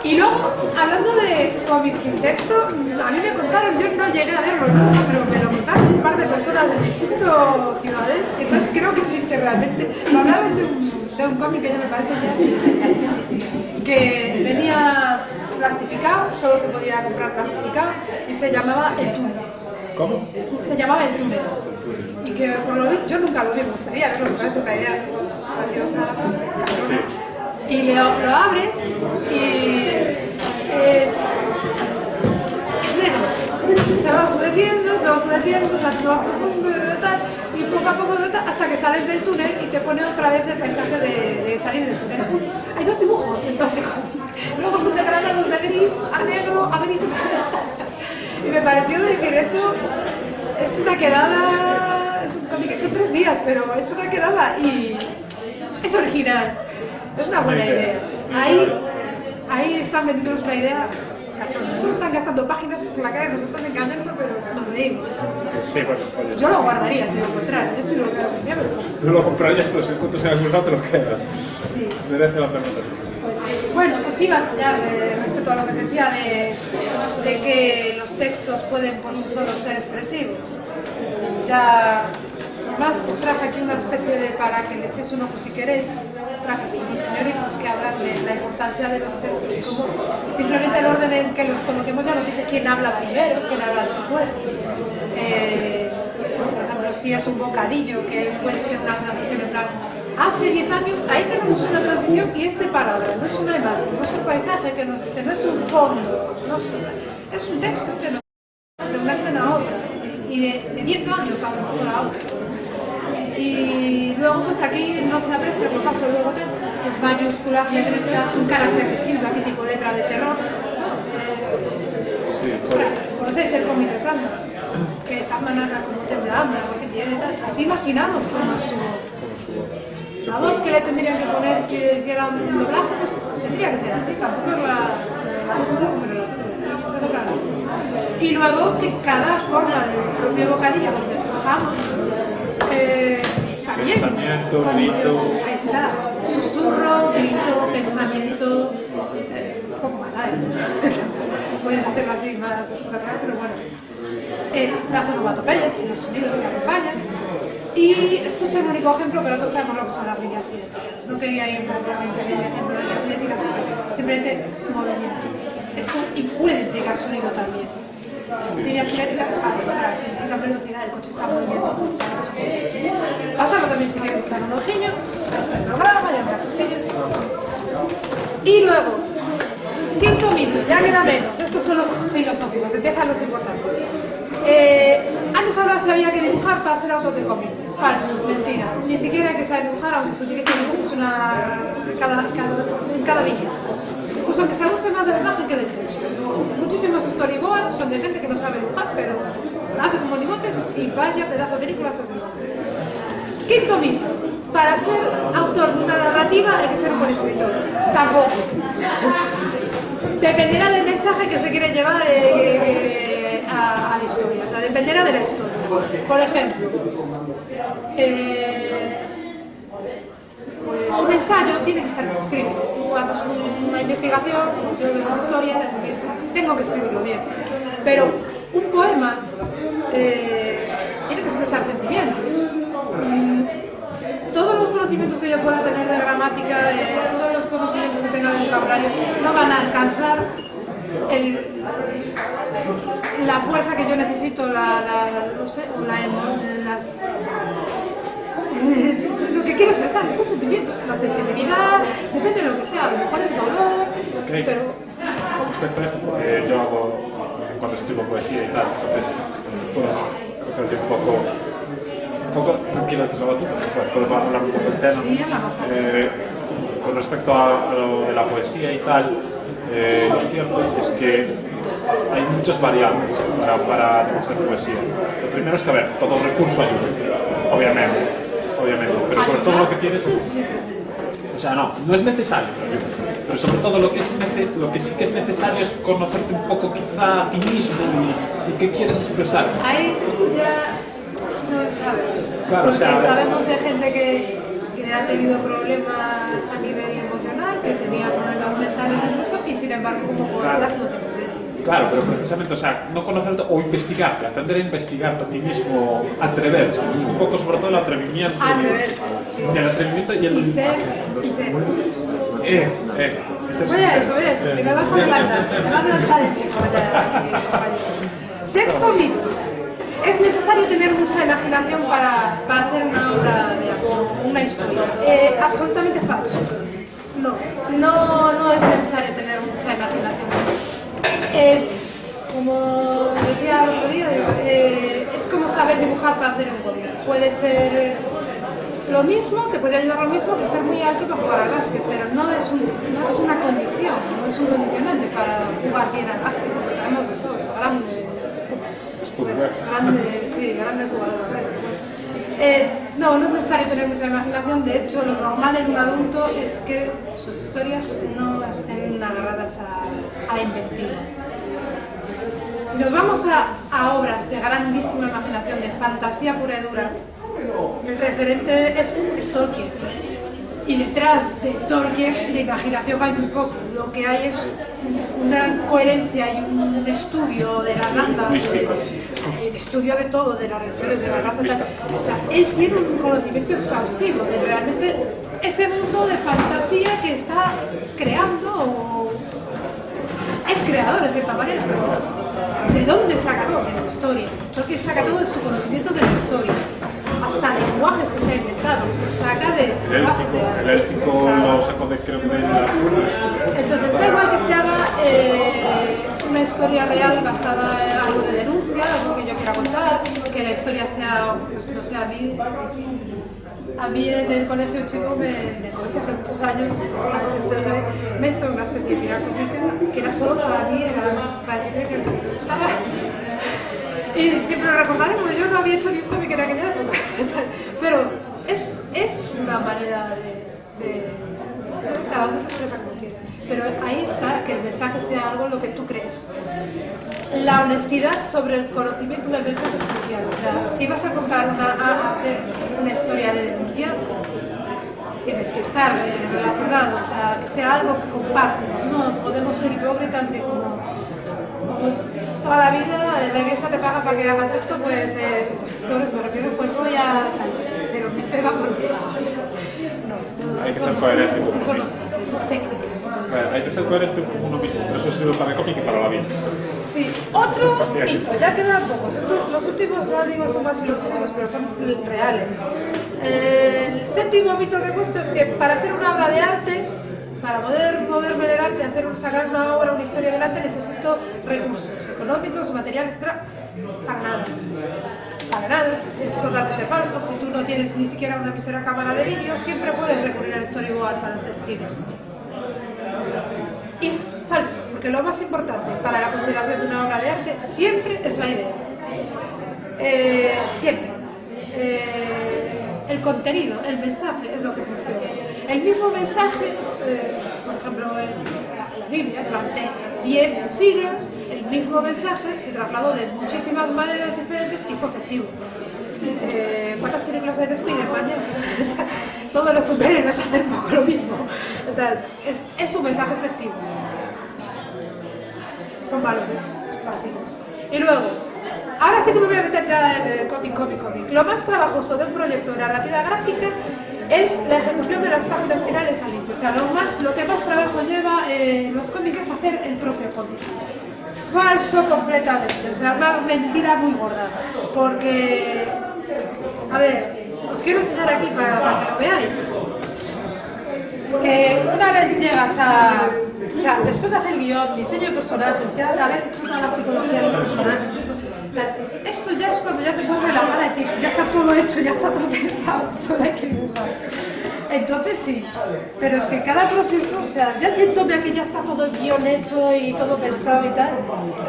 Y luego, hablando de cómics sin texto, a mí me contaron, yo no llegué a verlo nunca, pero me lo contaron un par de personas de distintas ciudades, entonces creo que existe realmente. Me hablaron de un cómic que ya me parece ya, que venía plastificado, solo se podía comprar plastificado, y se llamaba El Túnel. ¿Cómo? Se llamaba El Túnel. Y que por lo visto, yo nunca lo vi, me gustaría verlo, me parece una idea grandiosa, cabrona. Y lo abres y es negro. Se va oscureciendo, se hace más profundo y poco a poco hasta que sales del túnel y te pone otra vez el paisaje de salir del túnel. Hay dos dibujos entonces, luego son degradados de gris a negro a gris otra vez. Y me pareció decir, eso es una quedada, es un cómic hecho en 3 días, pero es una quedada y es original. Es una buena idea. Ahí están vendiéndonos una idea cachonda. Nos están gastando páginas por la cara, nos están engañando, pero nos reímos. Sí, bueno, oye. Yo lo guardaría si lo encontrara. Yo sí lo compraría, pero... Tú lo comprarías, pero si encuentras en algún lado te lo quedas. Sí. Merece la pena. Pues sí. Bueno, pues iba a enseñar respecto a lo que se decía de que los textos pueden por sí solos ser expresivos. Ya... Además, os traje aquí una especie de, para que le echéis un ojo si queréis, os traje estos dos señoritos que hablan de la importancia de los textos, como simplemente el orden en que los coloquemos ya nos dice quién habla primero, quién habla después. Por ejemplo, si es un bocadillo, que puede ser una transición en plan, hace 10 años, ahí tenemos una transición y es de palabra, no es una imagen, no es un paisaje que nos esté, no es un fondo, no es un texto que nos de una escena a otra, y de 10 años a lo mejor a otra. Y luego pues aquí no se aprecia, lo paso luego pues mayúsculas, letras, un carácter que silba, aquí tipo letra de terror. ¿Conocéis el cómic de Sandman? Que Sandman habla como temblando, que tiene tal. Así imaginamos como su... La voz que le tendrían que poner si le hicieran un doblaje, pues tendría que ser así, tampoco es la voz, pero se dobla. Y luego que cada forma del propio bocadillo donde escojamos también pensamiento, grito. Ahí está, susurro, grito, pensamiento, un poco más, ¿sabes? Puedes hacerlo así más después, pero bueno. Las onomatopeyas, los sonidos que acompañan. Y esto es el único ejemplo, pero todos sabemos lo que son las líneas cinéticas. No quería ir realmente en el ejemplo de líneas cinéticas, simplemente movimiento. Esto puede implicar sonido también. línea cinética a extraer, a velocidad, el coche está muy bien. Pasamos también si quieres echar un ojillo, está el programa, ya me sus sillas. Y luego, quinto mito, ya queda menos, estos son los filosóficos, empiezan los importantes. Antes hablaba si había que dibujar para ser autor de cómic. Falso, mentira. Ni siquiera hay que saber dibujar, aunque se utilice dibujos en cada viñeta. Incluso aunque se use más de la imagen que del texto. Muchísimos storyboards son de gente que no sabe dibujar, pero hace como monigotes y vaya pedazo de películas hace. Quinto mito. Para ser autor de una narrativa hay que ser un buen escritor. Tampoco. Dependerá del mensaje que se quiere llevar a la historia, o sea, dependerá de la historia. Por ejemplo, pues un ensayo tiene que estar escrito. Tú haces una investigación, yo veo una historia, tengo que escribirlo bien. Pero un poema tiene que expresar sentimientos. Todos los conocimientos que yo pueda tener de gramática, todos los conocimientos que tenga de vocabulario, no van a alcanzar la fuerza que yo necesito, no sé, lo que quiero expresar, estos sentimientos, la sensibilidad, depende de lo que sea, a lo mejor es dolor, pero... Respecto a esto, yo hago, cuando escribo poesía y tal, entonces puedo coger un poco tranquilo de trabajo, puedo hablar un poco del tema. Sí, con respecto a lo de la poesía y tal, lo cierto es que hay muchas variables para hacer poesía. Lo primero es que, a ver, todo recurso ayuda, obviamente, pero sobre todo lo que tienes... O sea, no es necesario, pero sobre todo lo que sí que es necesario es conocerte un poco quizá a ti mismo y qué quieres expresar. Ahí ya no lo sabes, claro, porque o sea, sabemos de gente que ha tenido problemas a nivel emocional, que tenía problemas mentales incluso, y sin embargo como poetas no te convencen. Claro, pero precisamente, o sea, no conocerte o investigarte, aprender a investigarte a ti mismo, atreverte, un poco sobre todo el atrevimiento. Sí. El atrevimiento y el... Y ser sincero. Ser Voy a sincero. eso, que me vas a adelantar, el chico, ya. Sexto mito. Es necesario tener mucha imaginación para hacer una obra de arte, una historia. Absolutamente falso. No es necesario tener mucha imaginación. Es como decía el otro día, es como saber dibujar para hacer un cómic. Puede ser lo mismo, te puede ayudar lo mismo que ser muy alto para jugar al básquet, pero no es una condición, no es un condicionante para jugar bien al básquet, lo sabemos de sobra, grandes jugadores. No es necesario tener mucha imaginación, de hecho lo normal en un adulto es que sus historias no estén agarradas a la inventiva. Si nos vamos a obras de grandísima imaginación, de fantasía pura y dura, el referente es Tolkien. Y detrás de Tolkien, de imaginación hay muy poco. Lo que hay es una coherencia y un estudio de las razas, el estudio de todo, de las religiones, de las razas. O sea, él tiene un conocimiento exhaustivo de realmente ese mundo de fantasía que está creando, es creador de cierta manera, pero ¿de dónde saca todo? De la historia. Porque saca todo de su conocimiento de la historia. Hasta lenguajes que se ha inventado, lo saca de lenguajes reales. El élfico lo sacó de, creo que de la... Entonces da igual que se haga una historia real basada en algo de denuncia, algo que yo quiera contar, que la historia sea, pues, no sé, a mí en el colegio chico, en el colegio hace muchos años, me hizo una especie de tira cómica que era solo para mí, para decirme que me gustaba. Y siempre lo recordaré porque yo no había hecho ni un cómic en aquella época. Pero es una manera de cada uno se expresa como quiere. Pero ahí está, que el mensaje sea algo lo que tú crees. La honestidad sobre el conocimiento del mensaje es crucial. O sea, si vas a contar a hacer una historia de denuncia, tienes que estar relacionado, o sea, que sea algo que compartes. No podemos ser hipócritas y como toda la vida la iglesia te paga para que hagas esto, pues escritores me refiero, pues voy a tal, pero mi fe va por otro lado. No, hay que ser coherente. Eso es técnica. Hay que ser coherente con uno mismo, pero eso sirve para el cómic y para la vida. Sí, otro mito, ya quedan pocos. Estos, los últimos, ya digo, son más filosóficos, pero son reales. El séptimo mito que he puesto es que para hacer una obra de arte, para poder moverme en el arte, sacar una obra, una historia adelante, necesito recursos económicos, materiales, etc. Para nada. Para nada. Es totalmente falso. Si tú no tienes ni siquiera una mísera cámara de vídeo, siempre puedes recurrir al storyboard para hacer cine. Y es falso, porque lo más importante para la consideración de una obra de arte siempre es la idea. Siempre. El contenido, el mensaje es lo que funciona. El mismo mensaje, por ejemplo, en la Biblia, durante 10 siglos, el mismo mensaje se trasladó de muchísimas maneras diferentes y fue efectivo. ¿Cuántas películas hay de Spider-Man? Todos los superhéroes hacen un poco lo mismo. Es un mensaje efectivo. Son valores básicos. Y luego, ahora sí que me voy a meter ya en el cómic. Lo más trabajoso de un proyecto de narrativa gráfica es la ejecución de las páginas finales a limpio. O sea, lo que más trabajo lleva los cómics es hacer el propio cómic. Falso completamente, o sea, una mentira muy gorda. Porque, a ver, os quiero enseñar aquí para que lo veáis. Que una vez llegas a... O sea, después de hacer guión, diseño de personajes, ya de haber hecho toda la psicología de los personajes, esto ya es cuando ya te puedes relajar a decir, ya está todo hecho, ya está todo pensado, solo hay que dibujar. Entonces sí, pero es que cada proceso, o sea, ya yéndome a que ya está todo el guión hecho y todo pensado y tal,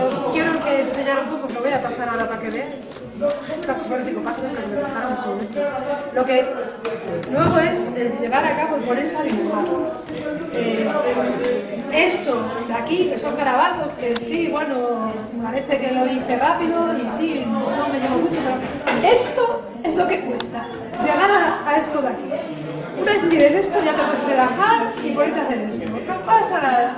os quiero que enseñar un poco, que lo voy a pasar ahora para que veáis. Estas 45 páginas que me costaron en su momento. Lo que luego es el llevar a cabo y ponerse a dibujar. Esto de aquí, que son garabatos, que sí, bueno, parece que lo hice rápido y sí, no me llevo mucho, pero esto es lo que cuesta, llegar a esto de aquí. Una vez tienes esto, ya te puedes relajar y ponerte a hacer esto. No pasa nada.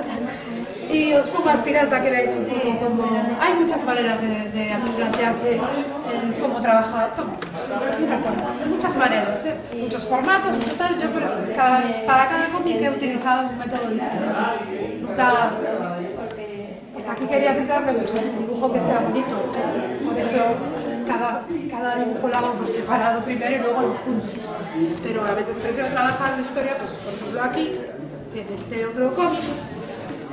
Y os pongo al final para que veáis un poco cómo... Hay muchas maneras de plantearse cómo trabajar. No me acuerdo. Hay muchas maneras, muchos formatos, mucho tal. Yo para cada cómic he utilizado un método diferente. Nunca... Pues aquí quería centrarme mucho en un dibujo que sea bonito. Por eso cada dibujo lo hago por separado primero y luego lo junto. Pero a veces prefiero trabajar la historia, pues por ejemplo aquí, en este otro cómic,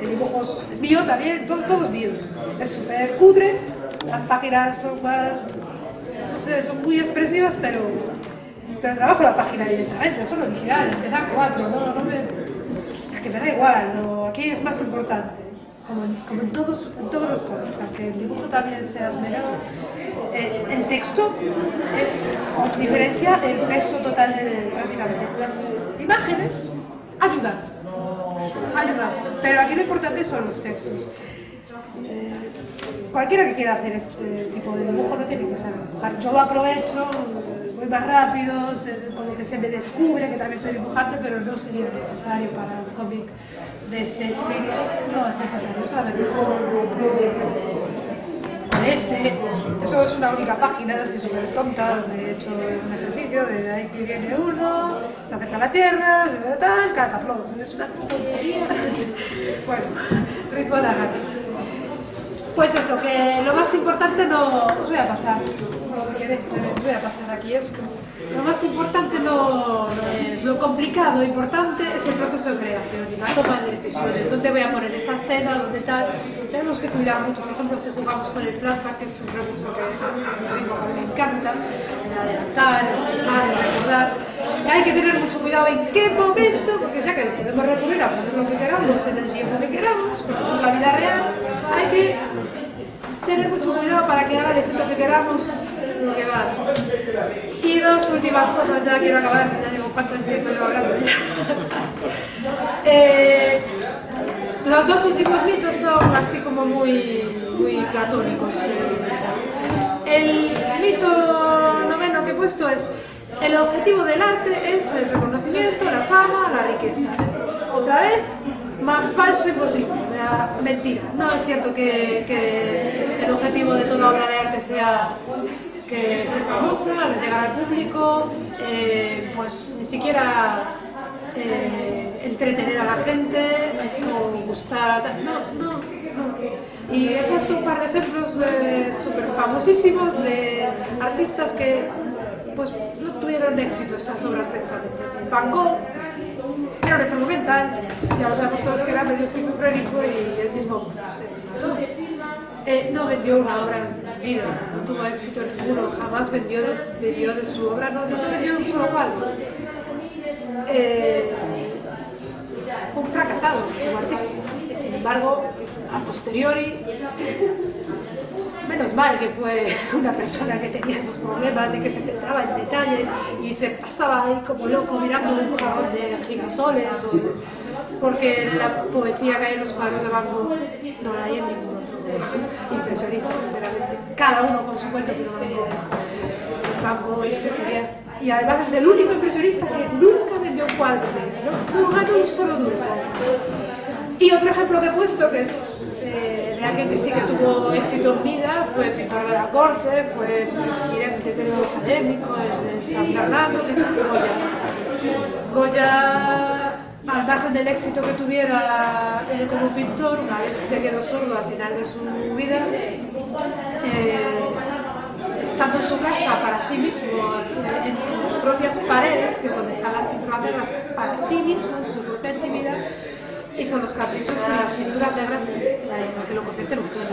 el dibujo es mío también, todo es mío. Es súper cutre, las páginas son más, no sé, son muy expresivas, pero trabajo la página directamente, son originales, serán 4, es que me da igual, aquí es más importante. Como en todos los cómics, aunque el dibujo también sea esmerado, el texto es, con diferencia, el peso total de prácticamente. Las imágenes ayudan, pero aquí lo importante son los textos. Cualquiera que quiera hacer este tipo de dibujo no tiene que saber dibujar. Yo lo aprovecho, voy más rápido, con lo que se me descubre que también soy dibujante, pero no sería necesario para un cómic de este estilo, no es necesario saberlo. Eso es una única página, así súper tonta, donde he hecho un ejercicio de ahí que viene uno, se acerca a la tierra, se ve tal, cataplum, es una tontería. Bueno, ritmo narrativo. Pues eso, que lo más importante no... Os voy a pasar, si queréis, os voy a pasar aquí esto. Lo más importante no es lo complicado, lo importante es el proceso de creación y la toma de decisiones. ¿Dónde voy a poner esta escena? ¿Dónde tal? Tenemos que cuidar mucho. Por ejemplo, si jugamos con el flashback, que es un recurso que a mí me encanta, el adelantar, el pensar, el recordar. Hay que tener mucho cuidado en qué momento, porque ya que podemos recurrir a poner lo que queramos en el tiempo que queramos, porque en la vida real hay que tener mucho cuidado para que haga el efecto que queramos lo que va. Y dos últimas cosas, ya quiero acabar, ya llevo cuánto tiempo llevo hablando ya. Los dos últimos mitos son así como muy platónicos. El mito noveno que he puesto es: el objetivo del arte es el reconocimiento, la fama, la riqueza. Otra vez, más falso imposible, o sea, mentira. No es cierto que el objetivo de toda obra de arte sea que sea famosa, llegar al público, pues ni siquiera entretener a la gente, gustara, no. Y he puesto un par de ejemplos súper famosísimos de artistas que pues no tuvieron éxito estas obras precisamente. Van Gogh era un enfermo mental, ya lo sabemos todos que era medio esquizofrénico y él mismo se mató. No vendió una obra en vida, no tuvo éxito ninguno, jamás vendió de su obra, no vendió un solo cuadro. Fue un fracasado como artista. Sin embargo, a posteriori, menos mal que fue una persona que tenía esos problemas y que se centraba en detalles y se pasaba ahí como loco mirando un jarrón de girasoles, porque la poesía que hay en los cuadros de Van Gogh no la hay en ningún otro impresionista, sinceramente. Cada uno con su cuento, pero Van Gogh es peculiar. Y además es el único impresionista que nunca vendió un cuadro, no ganó un solo duro. Y otro ejemplo que he puesto, que es de alguien que sí que tuvo éxito en vida, fue pintor de la corte, fue presidente académico de San Fernando, que es Goya. Goya, al margen del éxito que tuviera él como pintor, una vez se quedó sordo al final de su vida, estando en su casa para sí mismo, en las propias paredes, que es donde están las pinturas negras, para sí mismo, en su propia intimidad, hizo los caprichos y las pinturas negras que lo convierte en un genio.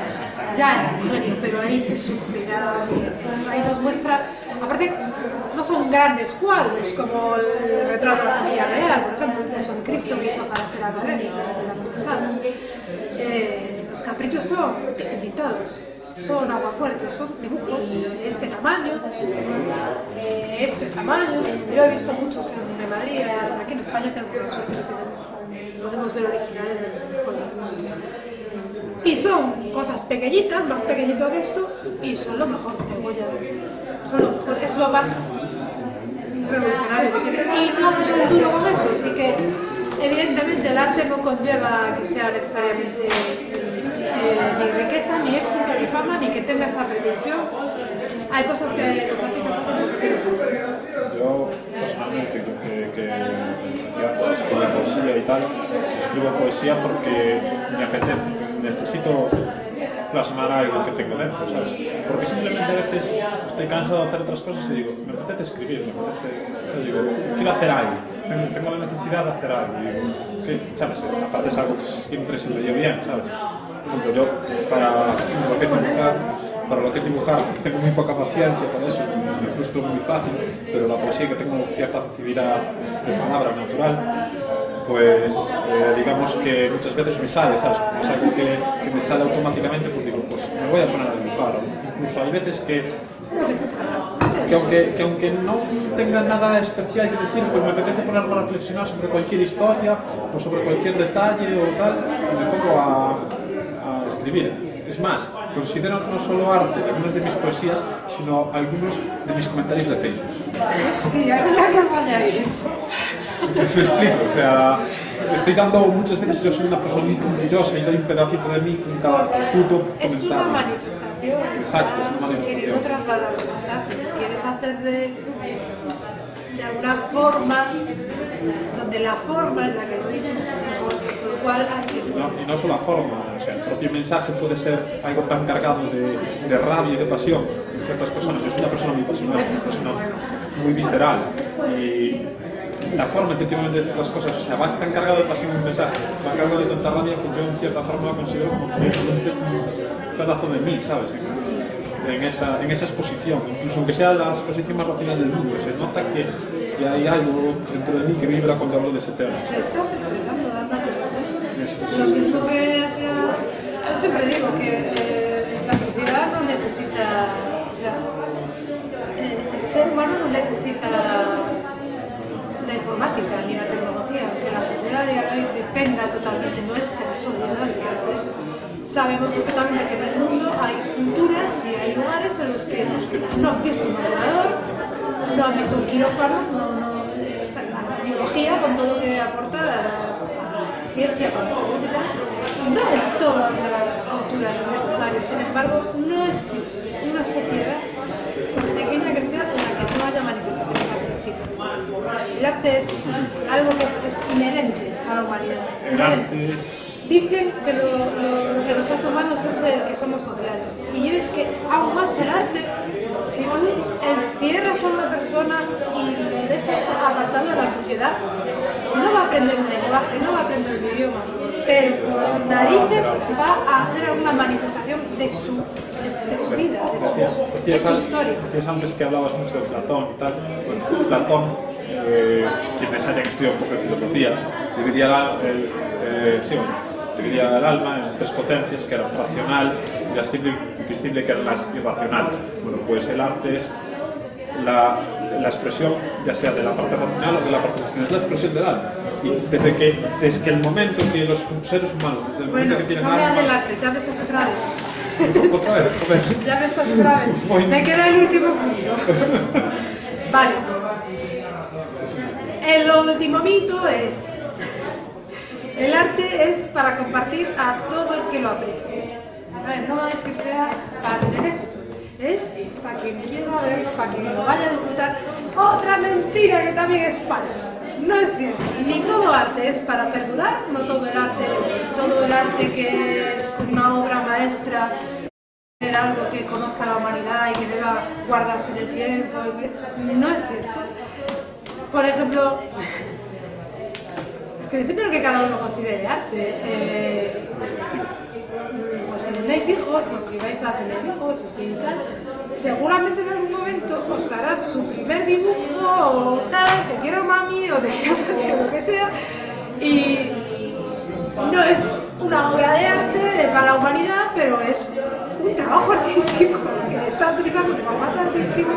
Ya era un genio, pero ahí se supera, ahí nos muestra, aparte no son grandes cuadros como el retrato de la familia real, por ejemplo, incluso el Cristo que hizo para ser académico el año pasado. Los caprichos son pintados, son aguafuertes, son dibujos de este tamaño, Yo he visto muchos en Madrid, aquí en España tenemos la suerte que podemos ver originales de los dibujos. Y son cosas pequeñitas, más pequeñito que esto, y son lo mejor de Goya. Es lo más revolucionario que tiene. Y no ganó un duro con eso, así que evidentemente el arte no conlleva que sea necesariamente ni riqueza, ni éxito, ni fama, ni que tenga esa pretensión. Hay cosas que los artistas hacen lo que tienen que hacer. Yo, personalmente, que escribo poesía y tal, escribo poesía porque me apetece, necesito plasmar algo que tengo dentro, ¿sabes? Porque simplemente a veces estoy cansado de hacer otras cosas y digo, me apetece escribir, quiero hacer algo, tengo la necesidad de hacer algo, y digo, que, ¿sabes? Aparte es algo que siempre se me dio bien, ¿sabes? Por ejemplo, yo para lo que es dibujar tengo muy poca paciencia para eso, me frustro muy fácil, pero la poesía, que tengo cierta facilidad de palabra natural, pues digamos que muchas veces me sale, ¿sabes? Como es algo que me sale automáticamente, pues digo, pues me voy a poner a dibujar. Incluso hay veces que aunque no tenga nada especial que decir, pues me apetece ponerme a reflexionar sobre cualquier historia o sobre cualquier detalle o tal, y me pongo a escribir. Es más, considero no solo arte algunas de mis poesías, sino algunos de mis comentarios de Facebook. Sí, alguna cosa añadir eso. Me explico, o sea, estoy dando muchas veces, yo soy una persona muy puntillosa y doy un pedacito de mí con cada puto comentario. Es una manifestación. Exacto, es una manifestación. Queriendo trasladar un mensaje, quieres hacer de alguna forma, donde la forma en la que lo dices, por lo cual hay que... Y no solo la forma, o sea, el propio mensaje puede ser algo tan cargado de rabia y de pasión en ciertas personas. Yo soy una persona muy pasional, una persona muy visceral, y la forma efectivamente de hacer las cosas, o sea, va tan cargado de pasión un mensaje, va cargado de tanta rabia que yo en cierta forma lo considero como un pedazo de mí, ¿sabes? En esa exposición, incluso aunque sea la exposición más racional del mundo, se nota que hay algo dentro de mí que vibra cuando hablo de ese tema. Te estás expresando, dando a conocer. Lo mismo que hacía... Yo siempre digo que la sociedad no necesita... O sea, el ser humano no necesita la informática ni la tecnología, aunque la sociedad de hoy dependa totalmente nuestra sociedad de eso. Sabemos perfectamente que en el mundo hay culturas y hay lugares en los que no han visto un ordenador, no han visto un quirófano, o sea, la biología con todo lo que aporta a la ciencia, para la salud, no en todas las culturas es necesario. Sin embargo, no existe una sociedad, por pequeña que sea, en la que no haya manifestaciones artísticas. El arte es algo que es inherente a la humanidad. El arte es dicen que lo que nos hace humanos es el que somos sociales. Y yo es que aún más el arte, si tú encierras a una persona y le dejas apartado de la sociedad, no va a aprender un lenguaje, no va a aprender un idioma, pero por narices va a hacer alguna manifestación de su vida, de su historia. Decías antes que hablabas mucho de Platón y tal. Bueno, Platón, quienes hayan estudiado un poco de filosofía, dividía el alma en tres potencias, que eran racional, irascible y invisible, que eran las irracionales. Bueno, pues el arte es la expresión, ya sea de la parte racional o de la parte racional, es la expresión del alma. Y desde que el momento que los seres humanos, desde el momento que tienen no me alma... adelantes, ya me estás otra vez. ¿Otra vez? Ya me estás otra vez. Me queda el último punto. Vale. El último mito es: el arte es para compartir a todo el que lo aprecie. Vale, no es que sea para tener éxito, es para quien quiera verlo, para quien lo vaya a disfrutar. Otra mentira que también es falso. No es cierto, ni todo arte es para perdurar, no todo el arte que es una obra maestra, ser algo que conozca la humanidad y que deba guardarse en el tiempo, no es cierto. Por ejemplo, es que depende de lo que cada uno considere arte. Pues si tenéis hijos, o si vais a tener hijos, o si tal, seguramente en algún momento os harán su primer dibujo o tal, te quiero mami o te quiero papi o lo que sea, y no es una obra de arte para la humanidad, pero es un trabajo artístico que está utilizando un formato artístico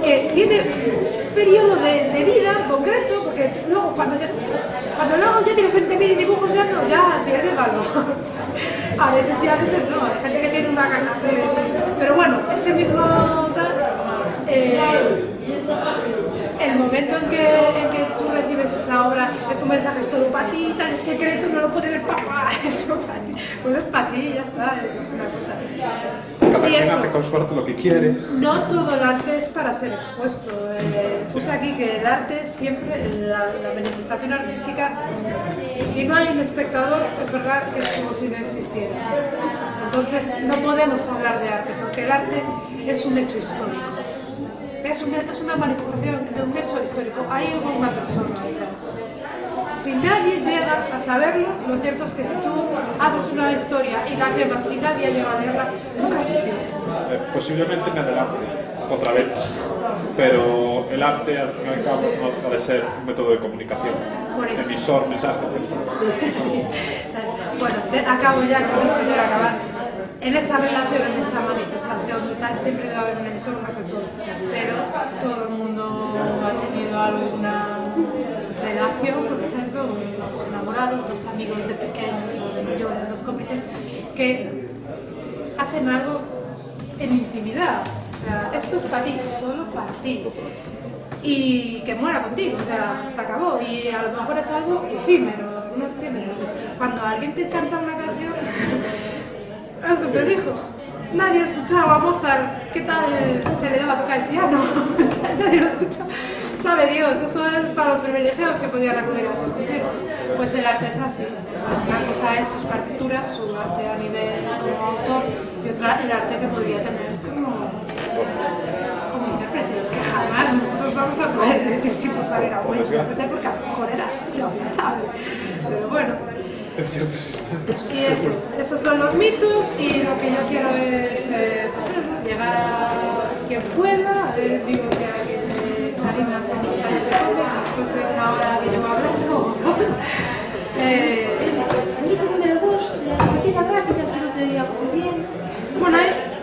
que tiene un periodo de vida concreto, porque luego cuando luego ya tienes 20.000 dibujos ya pierde valor. A veces sí, a veces no, hay gente que tiene una caja así de... Pero bueno, ese mismo el momento en que tú recibes esa obra es un mensaje solo para ti, tan secreto, no lo puede ver papá, eso para ti. Pues es para ti, ya está, es una cosa. Cada quien hace con su arte lo que quiere. No todo el arte es para ser expuesto. Puse aquí que el arte siempre, la manifestación artística, si no hay un espectador, es verdad que es como si no existiera. Entonces no podemos hablar de arte, porque el arte es un hecho histórico. Es una manifestación de un hecho histórico. Ahí hubo una persona detrás. Si nadie llega a saberlo, lo cierto es que si tú haces una historia y la quemas y nadie llega a leerla, nunca existió. Posiblemente me adelante otra vez, pero el arte al fin y al cabo no deja de ser un método de comunicación. Por eso. Emisor, mensaje. Sí. Bueno, acabo ya con esto, quiero acabar. En esa relación, en esa manifestación total, siempre debe haber un emisor, un receptor, pero todo el mundo ha tenido alguna relación, por ejemplo, dos enamorados, dos amigos de pequeños o de millones, dos cómplices, que hacen algo en intimidad. O sea, esto es para ti, solo para ti. Y que muera contigo, o sea, se acabó. Y a lo mejor es algo efímero, no efímero. Cuando alguien te canta una canción, eso me dijo. Nadie ha escuchado a Mozart, ¿qué tal se le daba a tocar el piano? Nadie lo escuchó. Sabe Dios, eso es para los privilegiados que podían acudir a sus conciertos. Pues el arte es así. Una cosa es sus partituras, su arte a nivel como autor, y otra el arte que podría tener como intérprete. Que jamás nosotros vamos a poder decir si Mozart era buen intérprete, porque a lo mejor era lamentable. Pero bueno. Y esos son los mitos, y lo que yo quiero es llegar a quien pueda. A ver, digo que alguien se anima con un taller de cómic después de una hora que llevo hablando o dos. El mito número 2 de la narrativa gráfica, que no te diga muy bien. Bueno,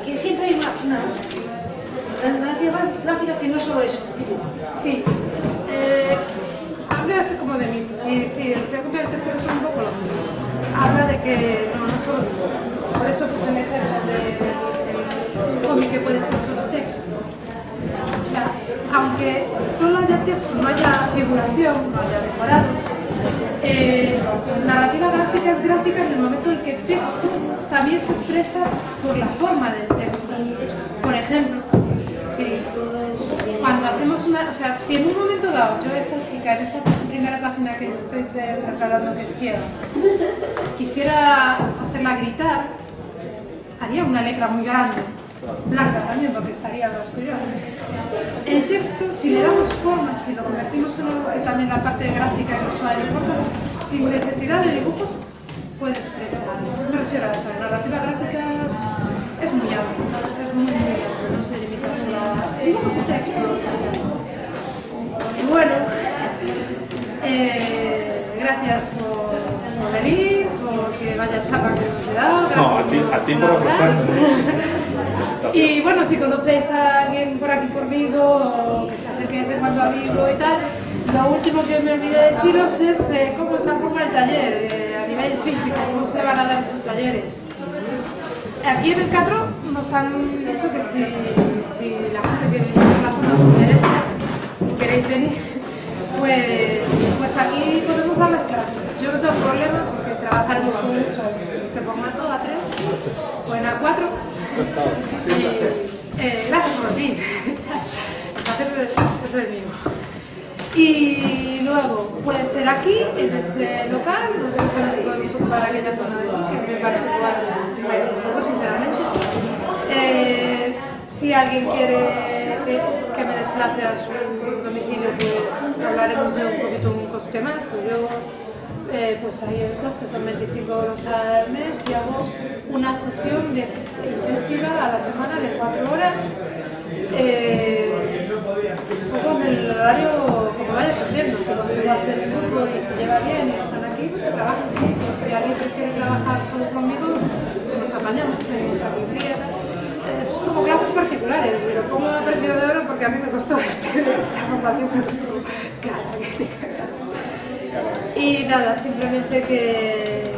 que siempre hay una narrativa gráfica que no es solo eso. Sí. Habla así como de mito, y sí, el segundo y el tercero son un poco lo mismo. Habla de que no solo, por eso pues el ejemplo de cómic que puede ser solo texto. O sea, aunque solo haya texto, no haya figuración, no haya decorados, narrativa gráfica es gráfica en el momento en que el texto también se expresa por la forma del texto. Por ejemplo, si cuando hacemos una, o sea, si en un momento dado yo esa chica en esa primera página que estoy trasladando, que es ciega, quisiera hacerla gritar, haría una letra muy grande, blanca también, porque estaría oscuro. El texto, si le damos forma, si lo convertimos en también la parte gráfica y visual importante, sin necesidad de dibujos, puede expresar. Me refiero a eso, la narrativa gráfica es muy amplia, es muy amplia, no se limita solo a dibujos y textos. Y bueno, gracias por venir, porque vaya chapa que os he dado. No, a ti por ofrecerme. Y bueno, si conocéis a alguien por aquí por Vigo, o que se acerque de vez en cuando a Vigo y tal, lo último que me olvidé de deciros es cómo es la forma del taller, a nivel físico, cómo se van a dar esos talleres. Aquí en el Catro nos han dicho que si la gente que vive en la zona os interesa y queréis venir, pues aquí podemos dar las clases. Yo no tengo problema porque trabajaremos con mucho en este formato A3 o en A4. Gracias por venir. Eso es mío. Y luego puede ser aquí, en este local, no sé si podemos ocupar aquella zona de aquí, que me parece mejor, sinceramente. Si alguien quiere que me desplace a su domicilio, pues hablaremos de un poquito un coste más, pues yo, pues ahí el coste son 25 euros al mes y hago una sesión intensiva a la semana de 4 horas. Con el horario como vaya surgiendo, si consigo hacer un grupo y se lleva bien y están aquí, pues que trabajen juntos. Si alguien prefiere trabajar solo conmigo, nos apañamos, venimos aquí un día. Es como clases particulares, y lo pongo a precio de oro porque a mí me costó esta formación, me costó cara, que te cagas. Y nada, simplemente que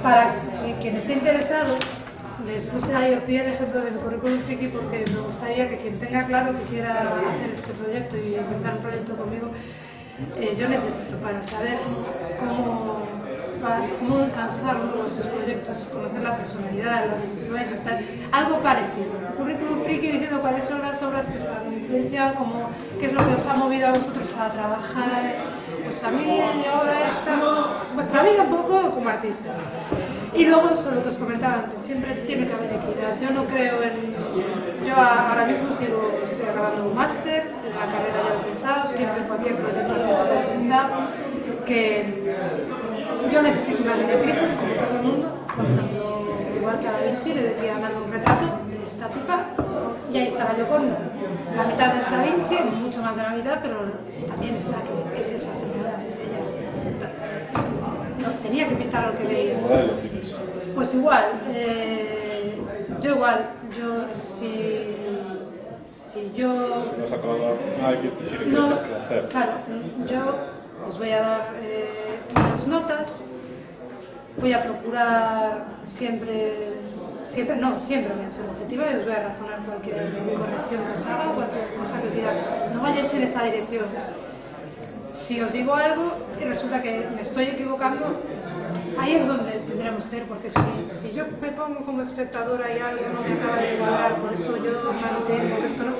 para quien esté interesado, les puse ahí, os di el ejemplo del currículum friki porque me gustaría que quien tenga claro que quiera hacer este proyecto y empezar un proyecto conmigo, yo necesito para saber cómo alcanzar esos proyectos, conocer la personalidad, las influencias, tal, algo parecido. Un currículum friki diciendo cuáles son las obras que os han influenciado, qué es lo que os ha movido a vosotros a trabajar, pues a mí y ahora está vuestra vida un poco como artistas. Y luego eso, lo que os comentaba antes, siempre tiene que haber equidad. Yo no creo yo ahora mismo estoy acabando un máster, en la carrera ya lo he pensado, siempre en cualquier proyecto artístico lo he pensado, que yo necesito unas directrices como todo el mundo. Por ejemplo, igual que a Da Vinci le decía darme un retrato de esta tipa y ahí está la Gioconda. La mitad es Da Vinci, mucho más de la mitad, pero también está que es esa señora, es ella. No, tenía que pintar lo que veía. Pues igual, si yo... No has acabado alguien que quiere hacer. Claro, yo os voy a dar unas notas, voy a procurar siempre voy a ser objetiva y os voy a razonar cualquier corrección que os haga, cualquier cosa que os diga, no vayáis en esa dirección. Si os digo algo y resulta que me estoy equivocando, ahí es donde tendremos que ir, porque si yo me pongo como espectadora y algo no me acaba de cuadrar, por eso yo mantengo que esto no...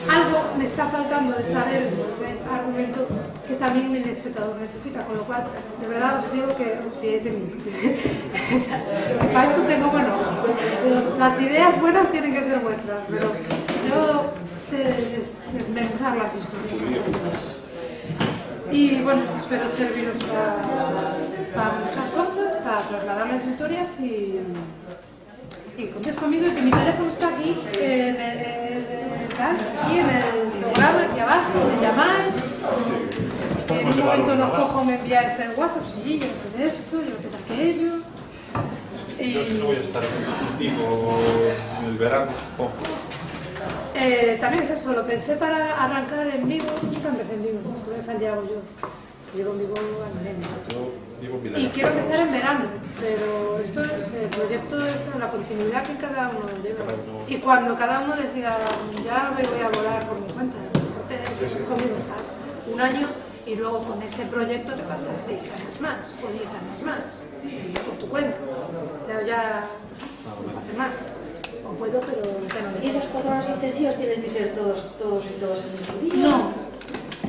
Algo me está faltando de saber vuestro argumento que también el espectador necesita, con lo cual, de verdad os digo que os fiéis de mí. Que para esto tengo buen ojo. Las ideas buenas tienen que ser vuestras, pero yo sé desmenuzar las historias. Y bueno, espero serviros para muchas cosas, para trasladar las historias y contéis conmigo y que mi teléfono está aquí en el programa, aquí abajo, me llamáis. Si en un momento no cojo, me enviáis el WhatsApp, sí, yo te esto, yo te aquello. Yo sí no voy a estar contigo en el verano, supongo. También es eso, lo pensé para arrancar en Vigo, nunca empecé en Vigo, estuve en Santiago yo. Llevo en Vigo año y medio. Y quiero empezar en verano, pero esto es, el proyecto es la continuidad que cada uno lleva. Y cuando cada uno decida, ya me voy a volar por mi cuenta, entonces conmigo estás un año y luego con ese proyecto te pasas 6 años más o 10 años más, por tu cuenta. Ya puedo hacer más. O puedo, pero ya no. ¿Y esas 4 horas intensivas tienen que ser todos y todas el mismo día? No.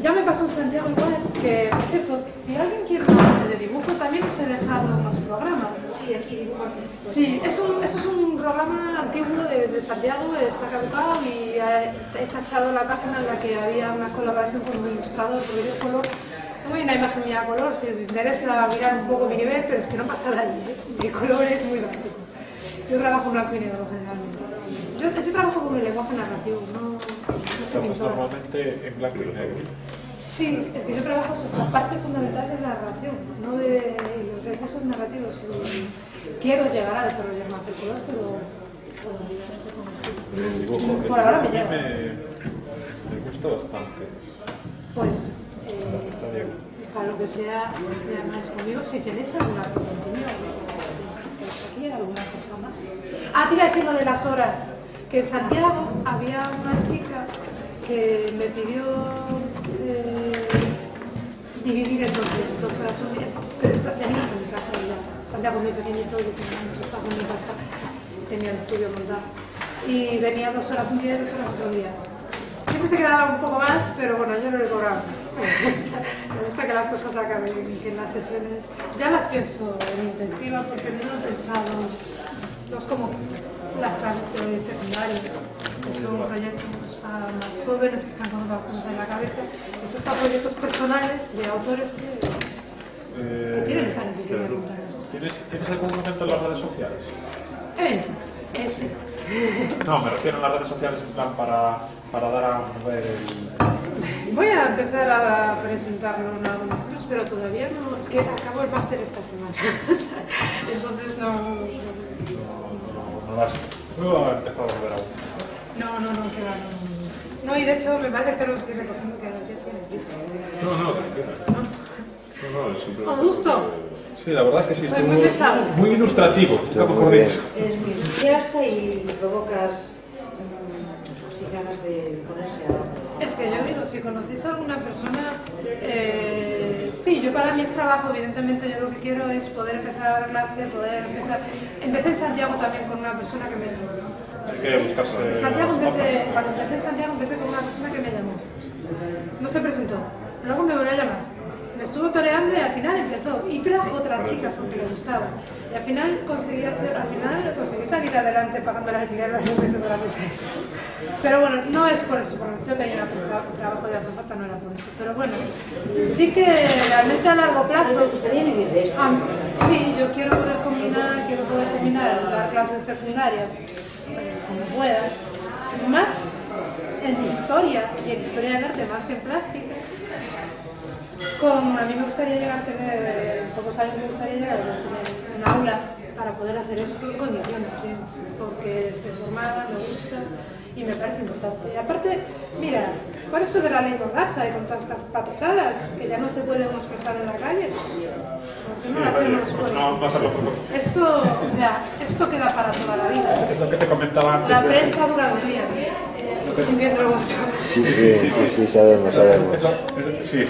Ya me pasó en Santiago igual, que por cierto, si alguien quiere una base de dibujo, también os he dejado unos programas. Sí, aquí dibujo. Sí, eso es un programa antiguo de Santiago, está caducado y he tachado la página en la que había una colaboración con un ilustrador, Rodrigo Color. Tengo una imagen mía a color, si os interesa mirar un poco mi nivel, pero es que no pasa de ahí, mi color es muy básico. Yo trabajo en blanco y negro generalmente. Yo trabajo con el lenguaje narrativo, no soy pintora. Normalmente en blanco y negro. Sí, es que yo trabajo sobre la parte fundamental de la narración, no de los recursos narrativos. Quiero llegar a desarrollar más el color, pero todavía estoy con eso. El dibujo, Por ahora me a mí llega. me gusta bastante. Pues, Está bien. para lo que sea, ya más conmigo, si tenéis alguna pregunta, aquí alguna cosa más. Ah, te iba a decir lo de las horas, que en Santiago había una chica que me pidió dividir en dos horas un día. Tenías en mi casa ya. Santiago es muy pequeñito, yo tenía mucho espacio en mi casa, tenía el estudio montado. Y venía 2 horas un día y 2 horas otro día. Siempre se quedaba un poco más, pero bueno, yo no le cobraba más. Me gusta que las cosas acaben, que en las sesiones ya las pienso en intensiva porque no he pensado, no es como las clases que doy en secundaria, que son proyectos para más jóvenes que están con otras cosas en la cabeza. Esto es para proyectos personales de autores que tienen esa necesidad de contar cosas. ¿Tienes algún momento en las redes sociales? Evento, No, me refiero a las redes sociales en plan para dar a ver el... Voy a empezar a presentarlo en algunos centros, pero todavía no. Es que acabo el máster esta semana. Entonces no No he empezado a ver aún. No, que va. No, y de hecho me parece que tenemos que ir recogiendo que ya tiene prisa. No, tranquila. No, es súper... ¿Os gustó? Sí, la verdad es que sí. Soy muy pesado. Muy ilustrativo, nunca mejor dicho. Es muy entusiasta y provocas así ganas de ponerse a... Es que yo digo, si conocéis a alguna persona, sí, yo para mí es trabajo, evidentemente yo lo que quiero es poder empezar a dar clase, poder empezar... Empecé en Santiago también con una persona que me... Hay que buscarse... cuando empecé en Santiago empecé con una persona que me llamó. No se presentó, luego me volvió a llamar. Me estuvo toreando y al final empezó. Y trajo otra chica porque le gustaba. Y al final conseguí salir adelante pagando el alquiler varias veces gracias a esto. Pero bueno, no es por eso, porque yo tenía un trabajo de azafata, no era por eso. Pero bueno, sí que realmente a largo plazo... ¿Te gustaría vivir de esto? Sí, yo quiero poder combinar dar clases en secundaria, como pueda, más en historia y en historia del arte más que en plástica. A mí me gustaría llegar a tener, en pocos años me gustaría llegar a tener un aula para poder hacer esto en condiciones, bien, porque estoy formada, me gusta y me parece importante. Y aparte, mira, con esto de la ley Mordaza y con todas estas patochadas, que ya no se puede uno expresar en la calle, ¿por qué no lo hacemos por no hacerlo por lo... Esto queda para toda la vida. Es lo que te comentaba antes. La prensa dura 2 días, sintiéndolo mucho. Sí, sabemos. Sí.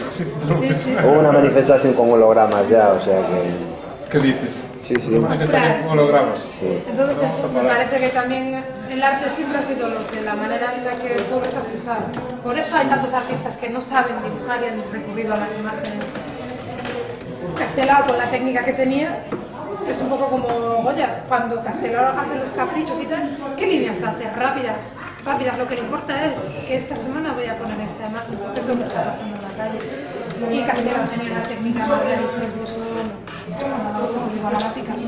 Hubo una manifestación con hologramas ya, o sea que... ¿Qué dices? Sí. Manifestación con hologramas. Sí. Entonces me parece que también el arte siempre ha sido la manera en la que el pueblo se ha expresado. Por eso hay tantos artistas que no saben dibujar y han recurrido a las imágenes. Castelao, con la técnica que tenía, es un poco como Goya, cuando Castelao hace los caprichos y tal, ¿qué líneas hace? Rápidas. Lo que le importa es que esta semana voy a poner esta imagen, porque es lo que está pasando en la calle. Y Castelao tenía una técnica más realista, incluso igual a la Picasso,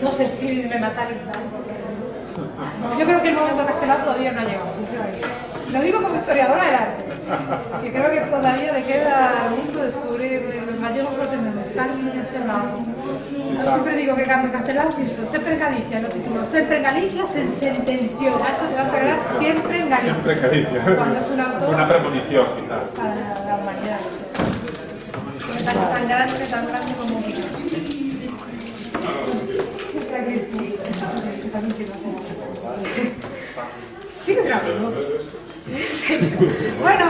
no sé si me metaliza. Yo creo que el momento Castelao todavía no ha llegado, sinceramente. Lo digo como historiadora del arte, que creo que todavía le queda al mundo descubrir, los gallegos lo tenemos tan encerrados. Yo siempre digo que cuando Castelao hizo Sempre en Galicia, lo tituló Sempre en Galicia, se sentenció, macho, te vas a quedar siempre en Galicia. Siempre en Galicia. Cuando es un autor... Una premonición, quizás. Para la humanidad, o sea. Me parece tan grande como Picasso. O sea que sí, también quiero hacer. Sigue grabando. Bueno,